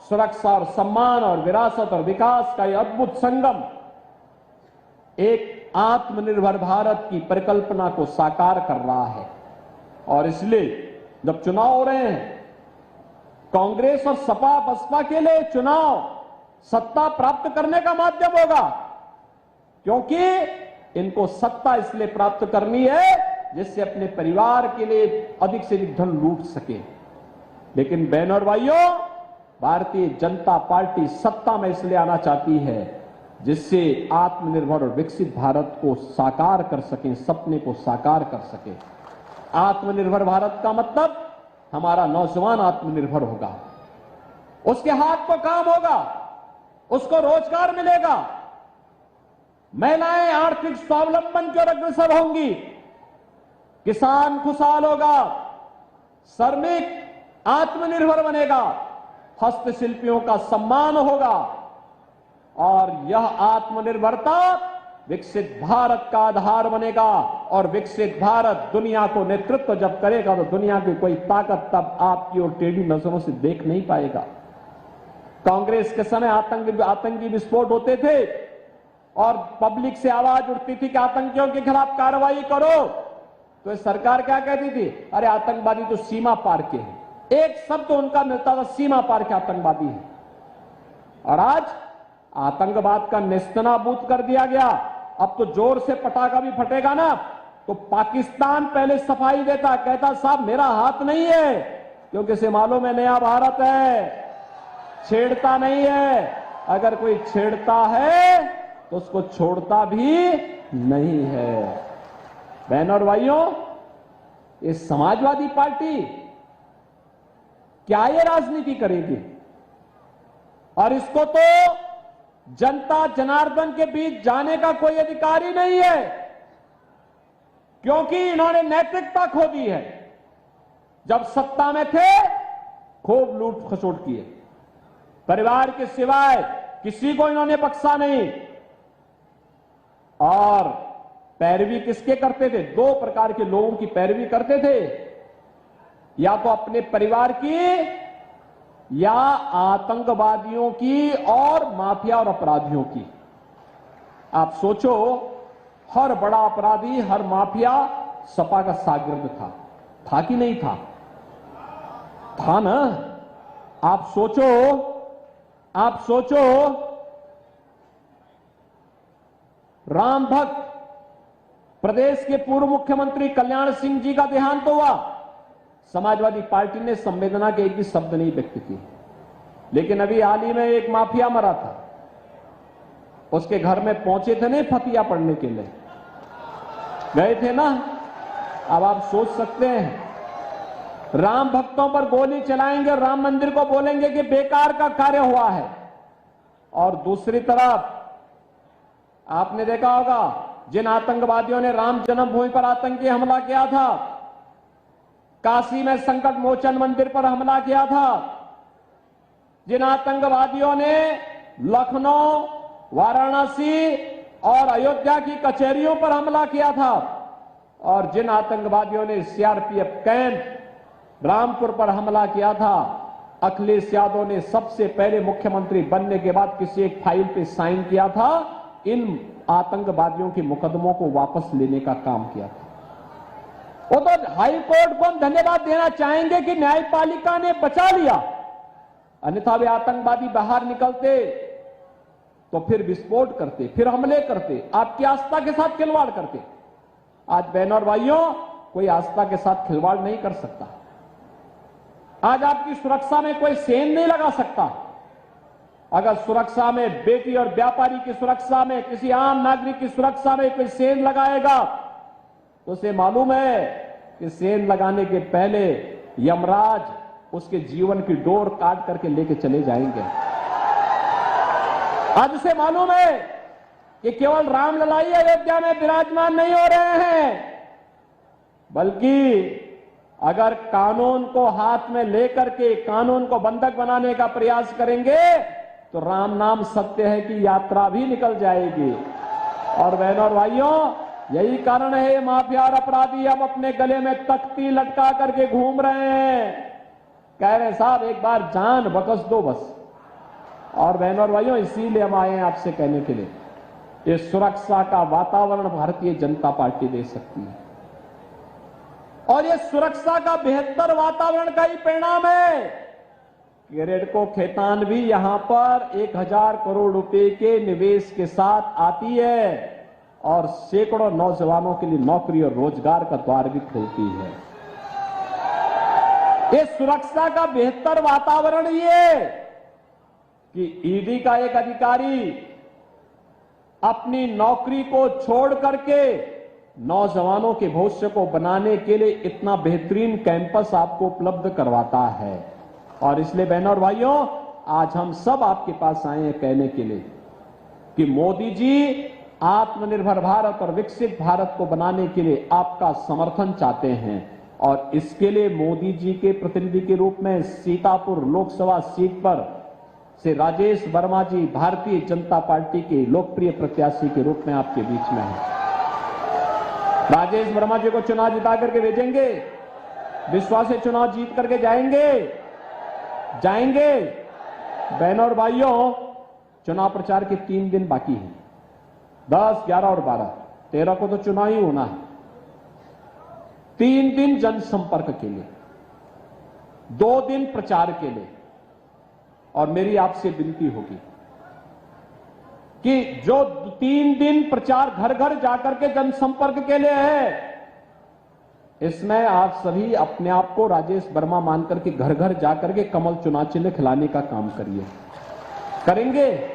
सुरक्षा और सम्मान और विरासत और विकास का यह अद्भुत संगम एक आत्मनिर्भर भारत की परिकल्पना को साकार कर रहा है। और इसलिए जब चुनाव हो रहे हैं, कांग्रेस और सपा बसपा के लिए चुनाव सत्ता प्राप्त करने का माध्यम होगा, क्योंकि इनको सत्ता इसलिए प्राप्त करनी है जिससे अपने परिवार के लिए अधिक से अधिक धन लूट सके। लेकिन बहनों और भाइयों, भारतीय जनता पार्टी सत्ता में इसलिए आना चाहती है जिससे आत्मनिर्भर और विकसित भारत को साकार कर सके, सपने को साकार कर सके। आत्मनिर्भर भारत का मतलब हमारा नौजवान आत्मनिर्भर होगा, उसके हाथ को काम होगा, उसको रोजगार मिलेगा, महिलाएं आर्थिक स्वावलंबन की ओर अग्रसर होंगी, किसान खुशहाल होगा, श्रमिक आत्मनिर्भर बनेगा, हस्तशिल्पियों का सम्मान होगा और यह आत्मनिर्भरता विकसित भारत का आधार बनेगा। और विकसित भारत दुनिया को नेतृत्व जब करेगा तो दुनिया की कोई ताकत तब आपकी और टेढ़ी नजरों से देख नहीं पाएगा। कांग्रेस के समय आतंकी विस्फोट होते थे और पब्लिक से आवाज उठती थी कि आतंकियों के खिलाफ कार्रवाई करो, तो सरकार क्या कहती थी? अरे आतंकवादी तो सीमा पार के हैं। एक शब्द तो उनका मिलता था, सीमा पार के आतंकवादी है। और आज आतंकवाद का नेस्तनाबूद कर दिया गया। अब तो जोर से पटाखा भी फटेगा ना तो पाकिस्तान पहले सफाई देता, कहता साहब मेरा हाथ नहीं है, क्योंकि इसे मालूम है नया भारत है, छेड़ता नहीं है। अगर कोई छेड़ता है तो उसको छोड़ता भी नहीं है। बहन और भाइयों, ये समाजवादी पार्टी क्या ये राजनीति करेगी? और इसको तो जनता जनार्दन के बीच जाने का कोई अधिकार ही नहीं है, क्योंकि इन्होंने नैतिकता खो दी है। जब सत्ता में थे खूब लूट खसोट किए, परिवार के सिवाय किसी को इन्होंने बख्शा नहीं। और पैरवी किसके करते थे? दो प्रकार के लोगों की पैरवी करते थे, या तो अपने परिवार की या आतंकवादियों की और माफिया और अपराधियों की। आप सोचो, हर बड़ा अपराधी, हर माफिया सपा का शागिर्द था कि नहीं था? था ना। आप सोचो राम भक्त प्रदेश के पूर्व मुख्यमंत्री कल्याण सिंह जी का देहांत हुआ, समाजवादी पार्टी ने संवेदना के एक भी शब्द नहीं व्यक्त किए। लेकिन अभी हाल ही में एक माफिया मरा था, उसके घर में पहुंचे थे नहीं फतिया पढ़ने के लिए, गए थे ना। अब आप सोच सकते हैं, राम भक्तों पर गोली चलाएंगे, राम मंदिर को बोलेंगे कि बेकार का कार्य हुआ है। और दूसरी तरफ आपने देखा होगा, जिन आतंकवादियों ने राम जन्मभूमि पर आतंकी हमला किया था, काशी में संकट मोचन मंदिर पर हमला किया था, जिन आतंकवादियों ने लखनऊ, वाराणसी और अयोध्या की कचहरियों पर हमला किया था, और जिन आतंकवादियों ने सीआरपीएफ कैंप रामपुर पर हमला किया था, अखिलेश यादव ने सबसे पहले मुख्यमंत्री बनने के बाद किसी एक फाइल पे साइन किया था, इन आतंकवादियों के मुकदमों को वापस लेने का काम किया था। वो तो हाई कोर्ट को हम धन्यवाद देना चाहेंगे कि न्यायपालिका ने बचा लिया, अन्यथा वे आतंकवादी बाहर निकलते तो फिर विस्फोट करते, फिर हमले करते, आपकी आस्था के साथ खिलवाड़ करते। आज बहनों और भाइयों, कोई आस्था के साथ खिलवाड़ नहीं कर सकता। आज आपकी सुरक्षा में कोई सेन नहीं लगा सकता। अगर सुरक्षा में, बेटी और व्यापारी की सुरक्षा में, किसी आम नागरिक की सुरक्षा में कोई सेन लगाएगा तो उसे मालूम है कि सेन लगाने के पहले यमराज उसके जीवन की डोर काट करके लेके चले जाएंगे। आज उसे मालूम है कि केवल रामललाई अयोध्या में विराजमान नहीं हो रहे हैं, बल्कि अगर कानून को हाथ में लेकर के कानून को बंधक बनाने का प्रयास करेंगे तो राम नाम सत्य है कि यात्रा भी निकल जाएगी। और बहनों और भाइयों, यही कारण है माफिया और अपराधी अब अपने गले में तख्ती लटका करके घूम रहे हैं, कह रहे साहब एक बार जान बख्श दो बस। और बहनों और भाइयों, इसीलिए हम आए हैं आपसे कहने के लिए, ये सुरक्षा का वातावरण भारतीय जनता पार्टी दे सकती है, और ये सुरक्षा का बेहतर वातावरण का ही परिणाम है कि रेडको खेतान भी यहां पर 1000 करोड़ रुपए के निवेश के साथ आती है और सैकड़ों नौजवानों के लिए नौकरी और रोजगार का द्वार भी खोलती है। ये सुरक्षा का बेहतर वातावरण ये कि ईडी का एक अधिकारी अपनी नौकरी को छोड़ करके नौजवानों के भविष्य को बनाने के लिए इतना बेहतरीन कैंपस आपको उपलब्ध करवाता है। और इसलिए बहनों और भाइयों, आज हम सब आपके पास आए हैं कहने के लिए कि मोदी जी आत्मनिर्भर भारत और विकसित भारत को बनाने के लिए आपका समर्थन चाहते हैं और इसके लिए मोदी जी के प्रतिनिधि के रूप में सीतापुर लोकसभा सीट पर से राजेश वर्मा जी भारतीय जनता पार्टी के लोकप्रिय प्रत्याशी के रूप में आपके बीच में हैं। राजेश वर्मा जी को चुनाव जिता करके भेजेंगे, विश्वास से चुनाव जीत करके जाएंगे। बहनों और भाइयों, चुनाव प्रचार के 3 दिन बाकी हैं, 10, 11 और 12, 13 को तो चुनाव ही होना है। 3 दिन जनसंपर्क के लिए, 2 दिन प्रचार के लिए, और मेरी आपसे विनती होगी कि जो 3 दिन प्रचार घर घर जाकर के जनसंपर्क के लिए है, इसमें आप सभी अपने आप को राजेश वर्मा मानकर के घर घर जाकर के कमल चुनाव चिन्ह खिलाने का काम करिए। करेंगे?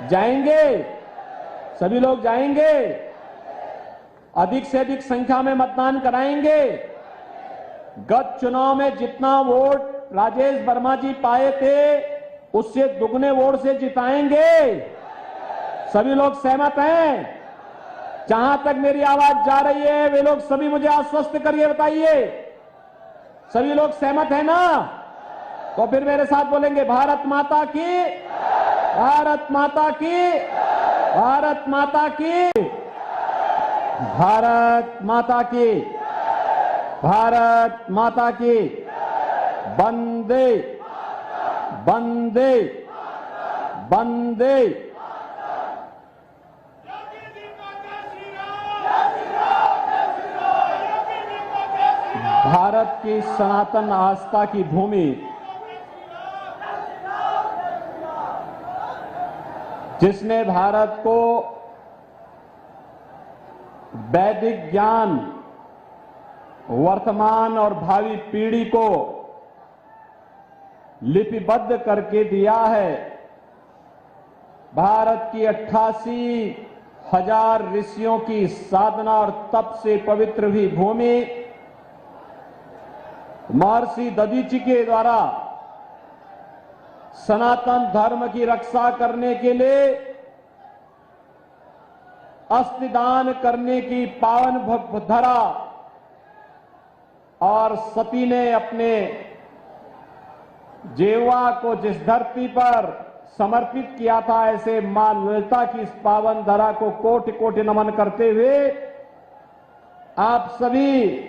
जाएंगे? सभी लोग जाएंगे? अधिक से अधिक संख्या में मतदान कराएंगे। गत चुनाव में जितना वोट राजेश वर्मा जी पाए थे उससे दुगने वोट से जिताएंगे। सभी लोग सहमत हैं? जहां तक मेरी आवाज जा रही है वे लोग सभी मुझे आश्वस्त करिए, बताइए सभी लोग सहमत हैं ना? तो फिर मेरे साथ बोलेंगे भारत माता की, भारत माता की, भारत माता की, भारत माता की, भारत माता की, वंदे वंदे वंदे। भारत की सनातन आस्था की भूमि, जिसने भारत को वैदिक ज्ञान वर्तमान और भावी पीढ़ी को लिपिबद्ध करके दिया है। भारत की 88,000 ऋषियों की साधना और तप से पवित्र हुई भूमि महर्षि दधीचि के द्वारा सनातन धर्म की रक्षा करने के लिए अस्थिदान करने की पावन धरा और सती ने अपने जेवा को जिस धरती पर समर्पित किया था, ऐसे मां ललिता की इस पावन धरा को कोटि कोटि नमन करते हुए आप सभी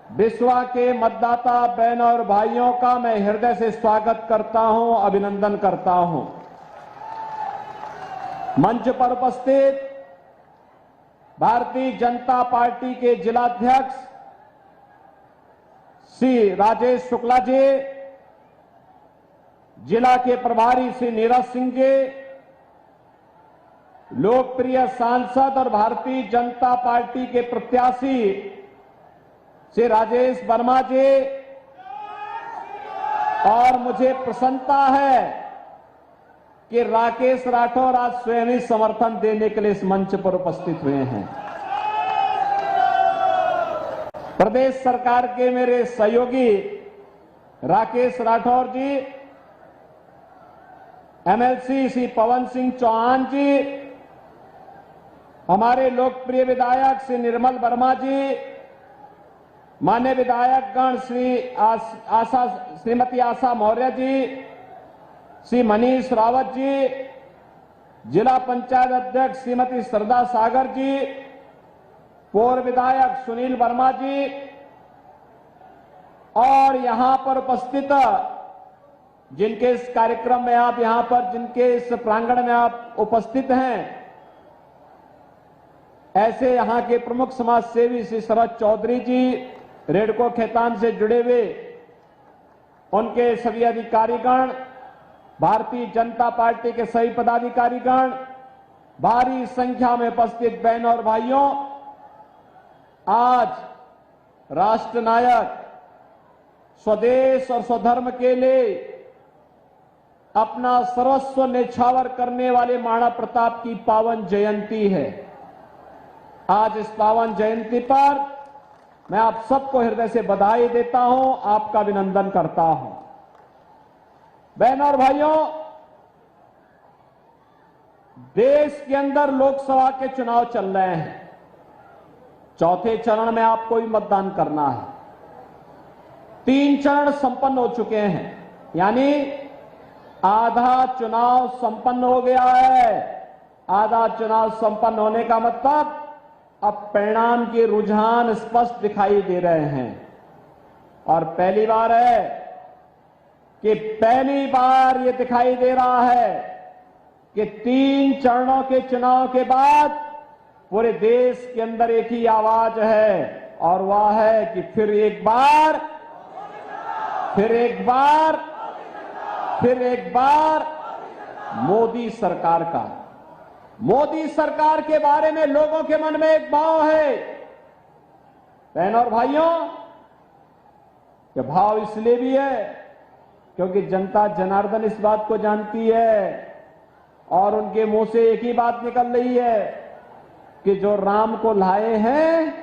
विश्वा के मतदाता बहनों और भाइयों का मैं हृदय से स्वागत करता हूं, अभिनंदन करता हूं। मंच पर उपस्थित भारतीय जनता पार्टी के जिलाध्यक्ष श्री राजेश शुक्ला जी, जिला के प्रभारी श्री नीरज सिंह जी, लोकप्रिय सांसद और भारतीय जनता पार्टी के प्रत्याशी श्री राजेश वर्मा जी, और मुझे प्रसन्नता है कि राकेश राठौर आज स्वयं ही समर्थन देने के लिए इस मंच पर उपस्थित हुए हैं। प्रदेश सरकार के मेरे सहयोगी राकेश राठौर जी, एमएलसी श्री पवन सिंह चौहान जी, हमारे लोकप्रिय विधायक श्री निर्मल वर्मा जी, मान्य विधायकगण श्रीमती आशा मौर्य जी, श्री मनीष रावत जी, जिला पंचायत अध्यक्ष श्रीमती श्रद्धा सागर जी, पूर्व विधायक सुनील वर्मा जी, और यहां पर उपस्थित जिनके इस कार्यक्रम में आप यहां पर जिनके इस प्रांगण में आप उपस्थित हैं, ऐसे यहां के प्रमुख समाज सेवी श्री शरद चौधरी जी, रेडको खेतान से जुड़े हुए उनके सभी अधिकारीगण, भारतीय जनता पार्टी के सभी पदाधिकारीगण, भारी संख्या में उपस्थित बहनों और भाइयों, आज राष्ट्र नायक स्वदेश और स्वधर्म के लिए अपना सर्वस्व न्यौछावर करने वाले महाराणा प्रताप की पावन जयंती है। आज इस पावन जयंती पर मैं आप सबको हृदय से बधाई देता हूं, आपका अभिनंदन करता हूं। बहनों और भाइयों, देश के अंदर लोकसभा के चुनाव चल रहे हैं। चौथे चरण में आपको भी मतदान करना है। 3 चरण संपन्न हो चुके हैं, यानी आधा चुनाव संपन्न हो गया है। आधा चुनाव संपन्न होने का मतलब अब परिणाम के रुझान स्पष्ट दिखाई दे रहे हैं। और पहली बार है कि पहली बार ये दिखाई दे रहा है कि 3 चरणों के चुनाव के बाद पूरे देश के अंदर एक ही आवाज है, और वह है कि फिर एक बार मोदी सरकार का। मोदी सरकार के बारे में लोगों के मन में एक भाव है, बहनों और भाइयों। ये भाव इसलिए भी है क्योंकि जनता जनार्दन इस बात को जानती है और उनके मुंह से एक ही बात निकल रही है कि जो राम को लाए हैं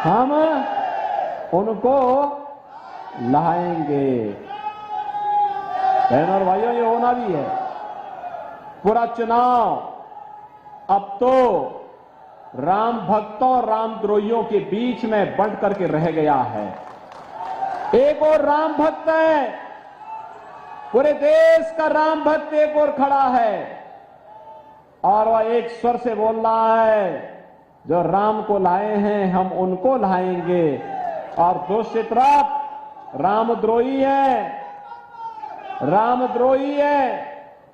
हम उनको लाएंगे। बहनों और भाइयों, ये होना भी है। पूरा चुनाव अब तो राम भक्तों और रामद्रोहियों के बीच में बंट करके रह गया है। एक और राम भक्त है, पूरे देश का राम भक्त एक और खड़ा है और वह एक स्वर से बोल रहा है, जो राम को लाए हैं हम उनको लाएंगे। और दूसरी तरफ रामद्रोही है,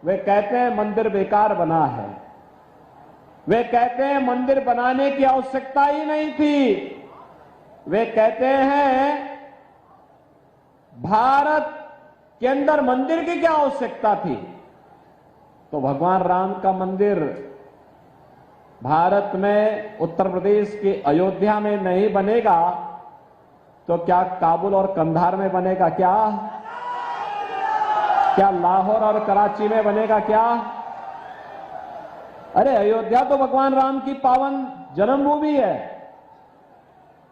वे कहते हैं मंदिर बेकार बना है। वे कहते हैं मंदिर बनाने की आवश्यकता ही नहीं थी। वे कहते हैं भारत के अंदर मंदिर की क्या आवश्यकता थी। तो भगवान राम का मंदिर भारत में उत्तर प्रदेश के अयोध्या में नहीं बनेगा तो क्या काबुल और कंधार में बनेगा? क्या लाहौर और कराची में बनेगा? क्या अरे अयोध्या तो भगवान राम की पावन जन्मभूमि है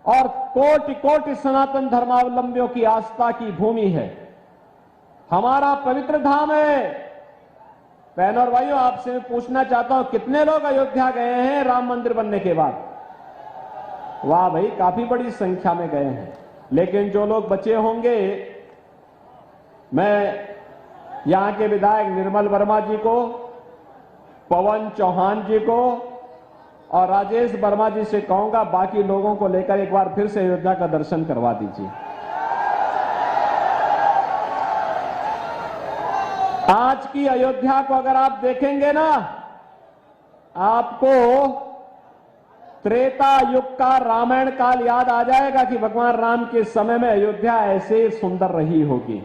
और कोटि कोटि सनातन धर्मावलंबियों की आस्था की भूमि है, हमारा पवित्र धाम है। बहनों और भाइयों, आपसे मैं पूछना चाहता हूं, कितने लोग अयोध्या गए हैं राम मंदिर बनने के बाद? वाह भाई, काफी बड़ी संख्या में गए हैं। लेकिन जो लोग बचे होंगे, मैं यहां के विधायक निर्मल वर्मा जी को, पवन चौहान जी को और राजेश वर्मा जी से कहूंगा, बाकी लोगों को लेकर एक बार फिर से अयोध्या का दर्शन करवा दीजिए। आज की अयोध्या को अगर आप देखेंगे ना, आपको त्रेता युग का रामायण काल याद आ जाएगा कि भगवान राम के समय में अयोध्या ऐसे सुंदर रही होगी।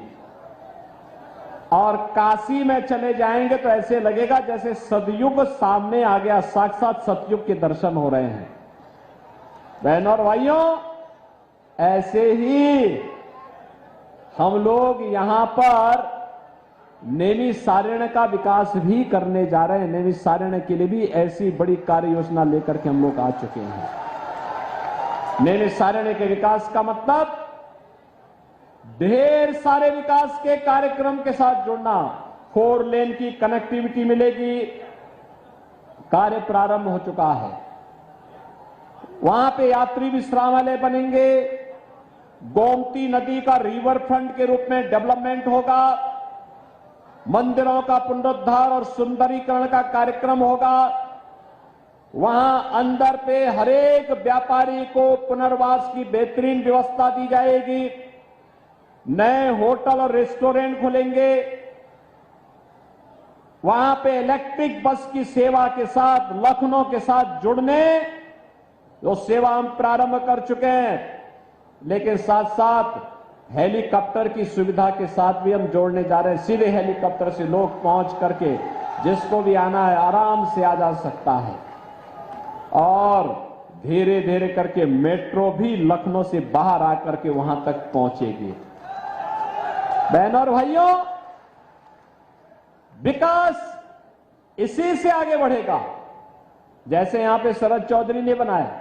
और काशी में चले जाएंगे तो ऐसे लगेगा जैसे सतयुग सामने आ गया, साक्षात सतयुग के दर्शन हो रहे हैं। बहनों और भाइयों, ऐसे ही हम लोग यहां पर नैमिषारण्य का विकास भी करने जा रहे हैं। नैमिषारण्य के लिए भी ऐसी बड़ी कार्य योजना लेकर के हम लोग आ चुके हैं। नैमिषारण्य के विकास का मतलब ढेर सारे विकास के कार्यक्रम के साथ जुड़ना। 4 लेन की कनेक्टिविटी मिलेगी, कार्य प्रारंभ हो चुका है। वहां पे यात्री विश्रामालय बनेंगे, गोमती नदी का रिवर फ्रंट के रूप में डेवलपमेंट होगा, मंदिरों का पुनरुद्धार और सुंदरीकरण का कार्यक्रम होगा। वहां अंदर पे हरेक व्यापारी को पुनर्वास की बेहतरीन व्यवस्था दी जाएगी। नए होटल और रेस्टोरेंट खुलेंगे। वहां पे इलेक्ट्रिक बस की सेवा के साथ लखनऊ के साथ जुड़ने जो सेवा हम प्रारंभ कर चुके हैं, लेकिन साथ साथ हेलीकॉप्टर की सुविधा के साथ भी हम जोड़ने जा रहे हैं। सीधे हेलीकॉप्टर से लोग पहुंच करके जिसको भी आना है आराम से आ जा सकता है। और धीरे धीरे करके मेट्रो भी लखनऊ से बाहर आकर के वहां तक पहुंचेगी। बहनों और भाइयों, विकास इसी से आगे बढ़ेगा। जैसे यहां पे शरद चौधरी ने बनाया,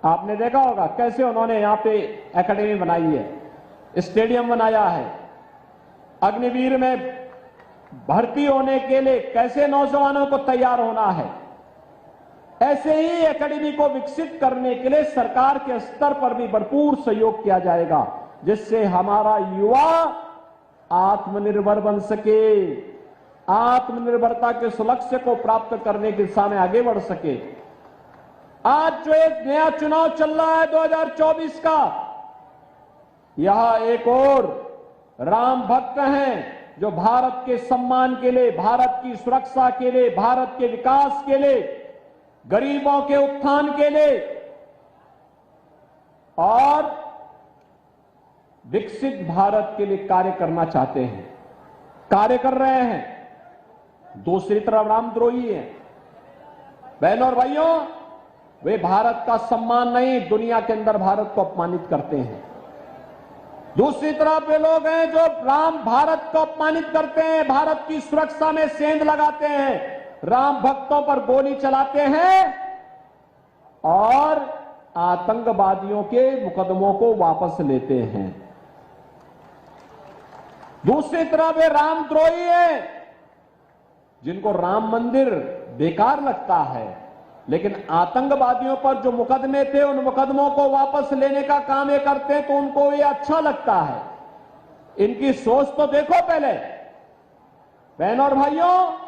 आपने देखा होगा कैसे उन्होंने यहां पे एकेडमी बनाई है, स्टेडियम बनाया है, अग्निवीर में भर्ती होने के लिए कैसे नौजवानों को तैयार होना है, ऐसे ही एकेडमी को विकसित करने के लिए सरकार के स्तर पर भी भरपूर सहयोग किया जाएगा, जिससे हमारा युवा आत्मनिर्भर बन सके, आत्मनिर्भरता के इस लक्ष्य को प्राप्त करने की दिशा में आगे बढ़ सके। आज जो एक नया चुनाव चल रहा है 2024 का, यह एक और राम भक्त हैं जो भारत के सम्मान के लिए, भारत की सुरक्षा के लिए, भारत के विकास के लिए, गरीबों के उत्थान के लिए और विकसित भारत के लिए कार्य करना चाहते हैं, कार्य कर रहे हैं। दूसरी तरफ रामद्रोही हैं। बहनों और भाइयों, वे भारत का सम्मान नहीं, दुनिया के अंदर भारत को अपमानित करते हैं। दूसरी तरफ वे लोग हैं जो भारत को अपमानित करते हैं, भारत की सुरक्षा में सेंध लगाते हैं, राम भक्तों पर गोली चलाते हैं और आतंकवादियों के मुकदमों को वापस लेते हैं। दूसरी तरफ वे रामद्रोही हैं जिनको राम मंदिर बेकार लगता है, लेकिन आतंकवादियों पर जो मुकदमे थे उन मुकदमों को वापस लेने का काम ये करते हैं, तो उनको ये अच्छा लगता है। इनकी सोच तो देखो पहले। बहनों और भाइयों,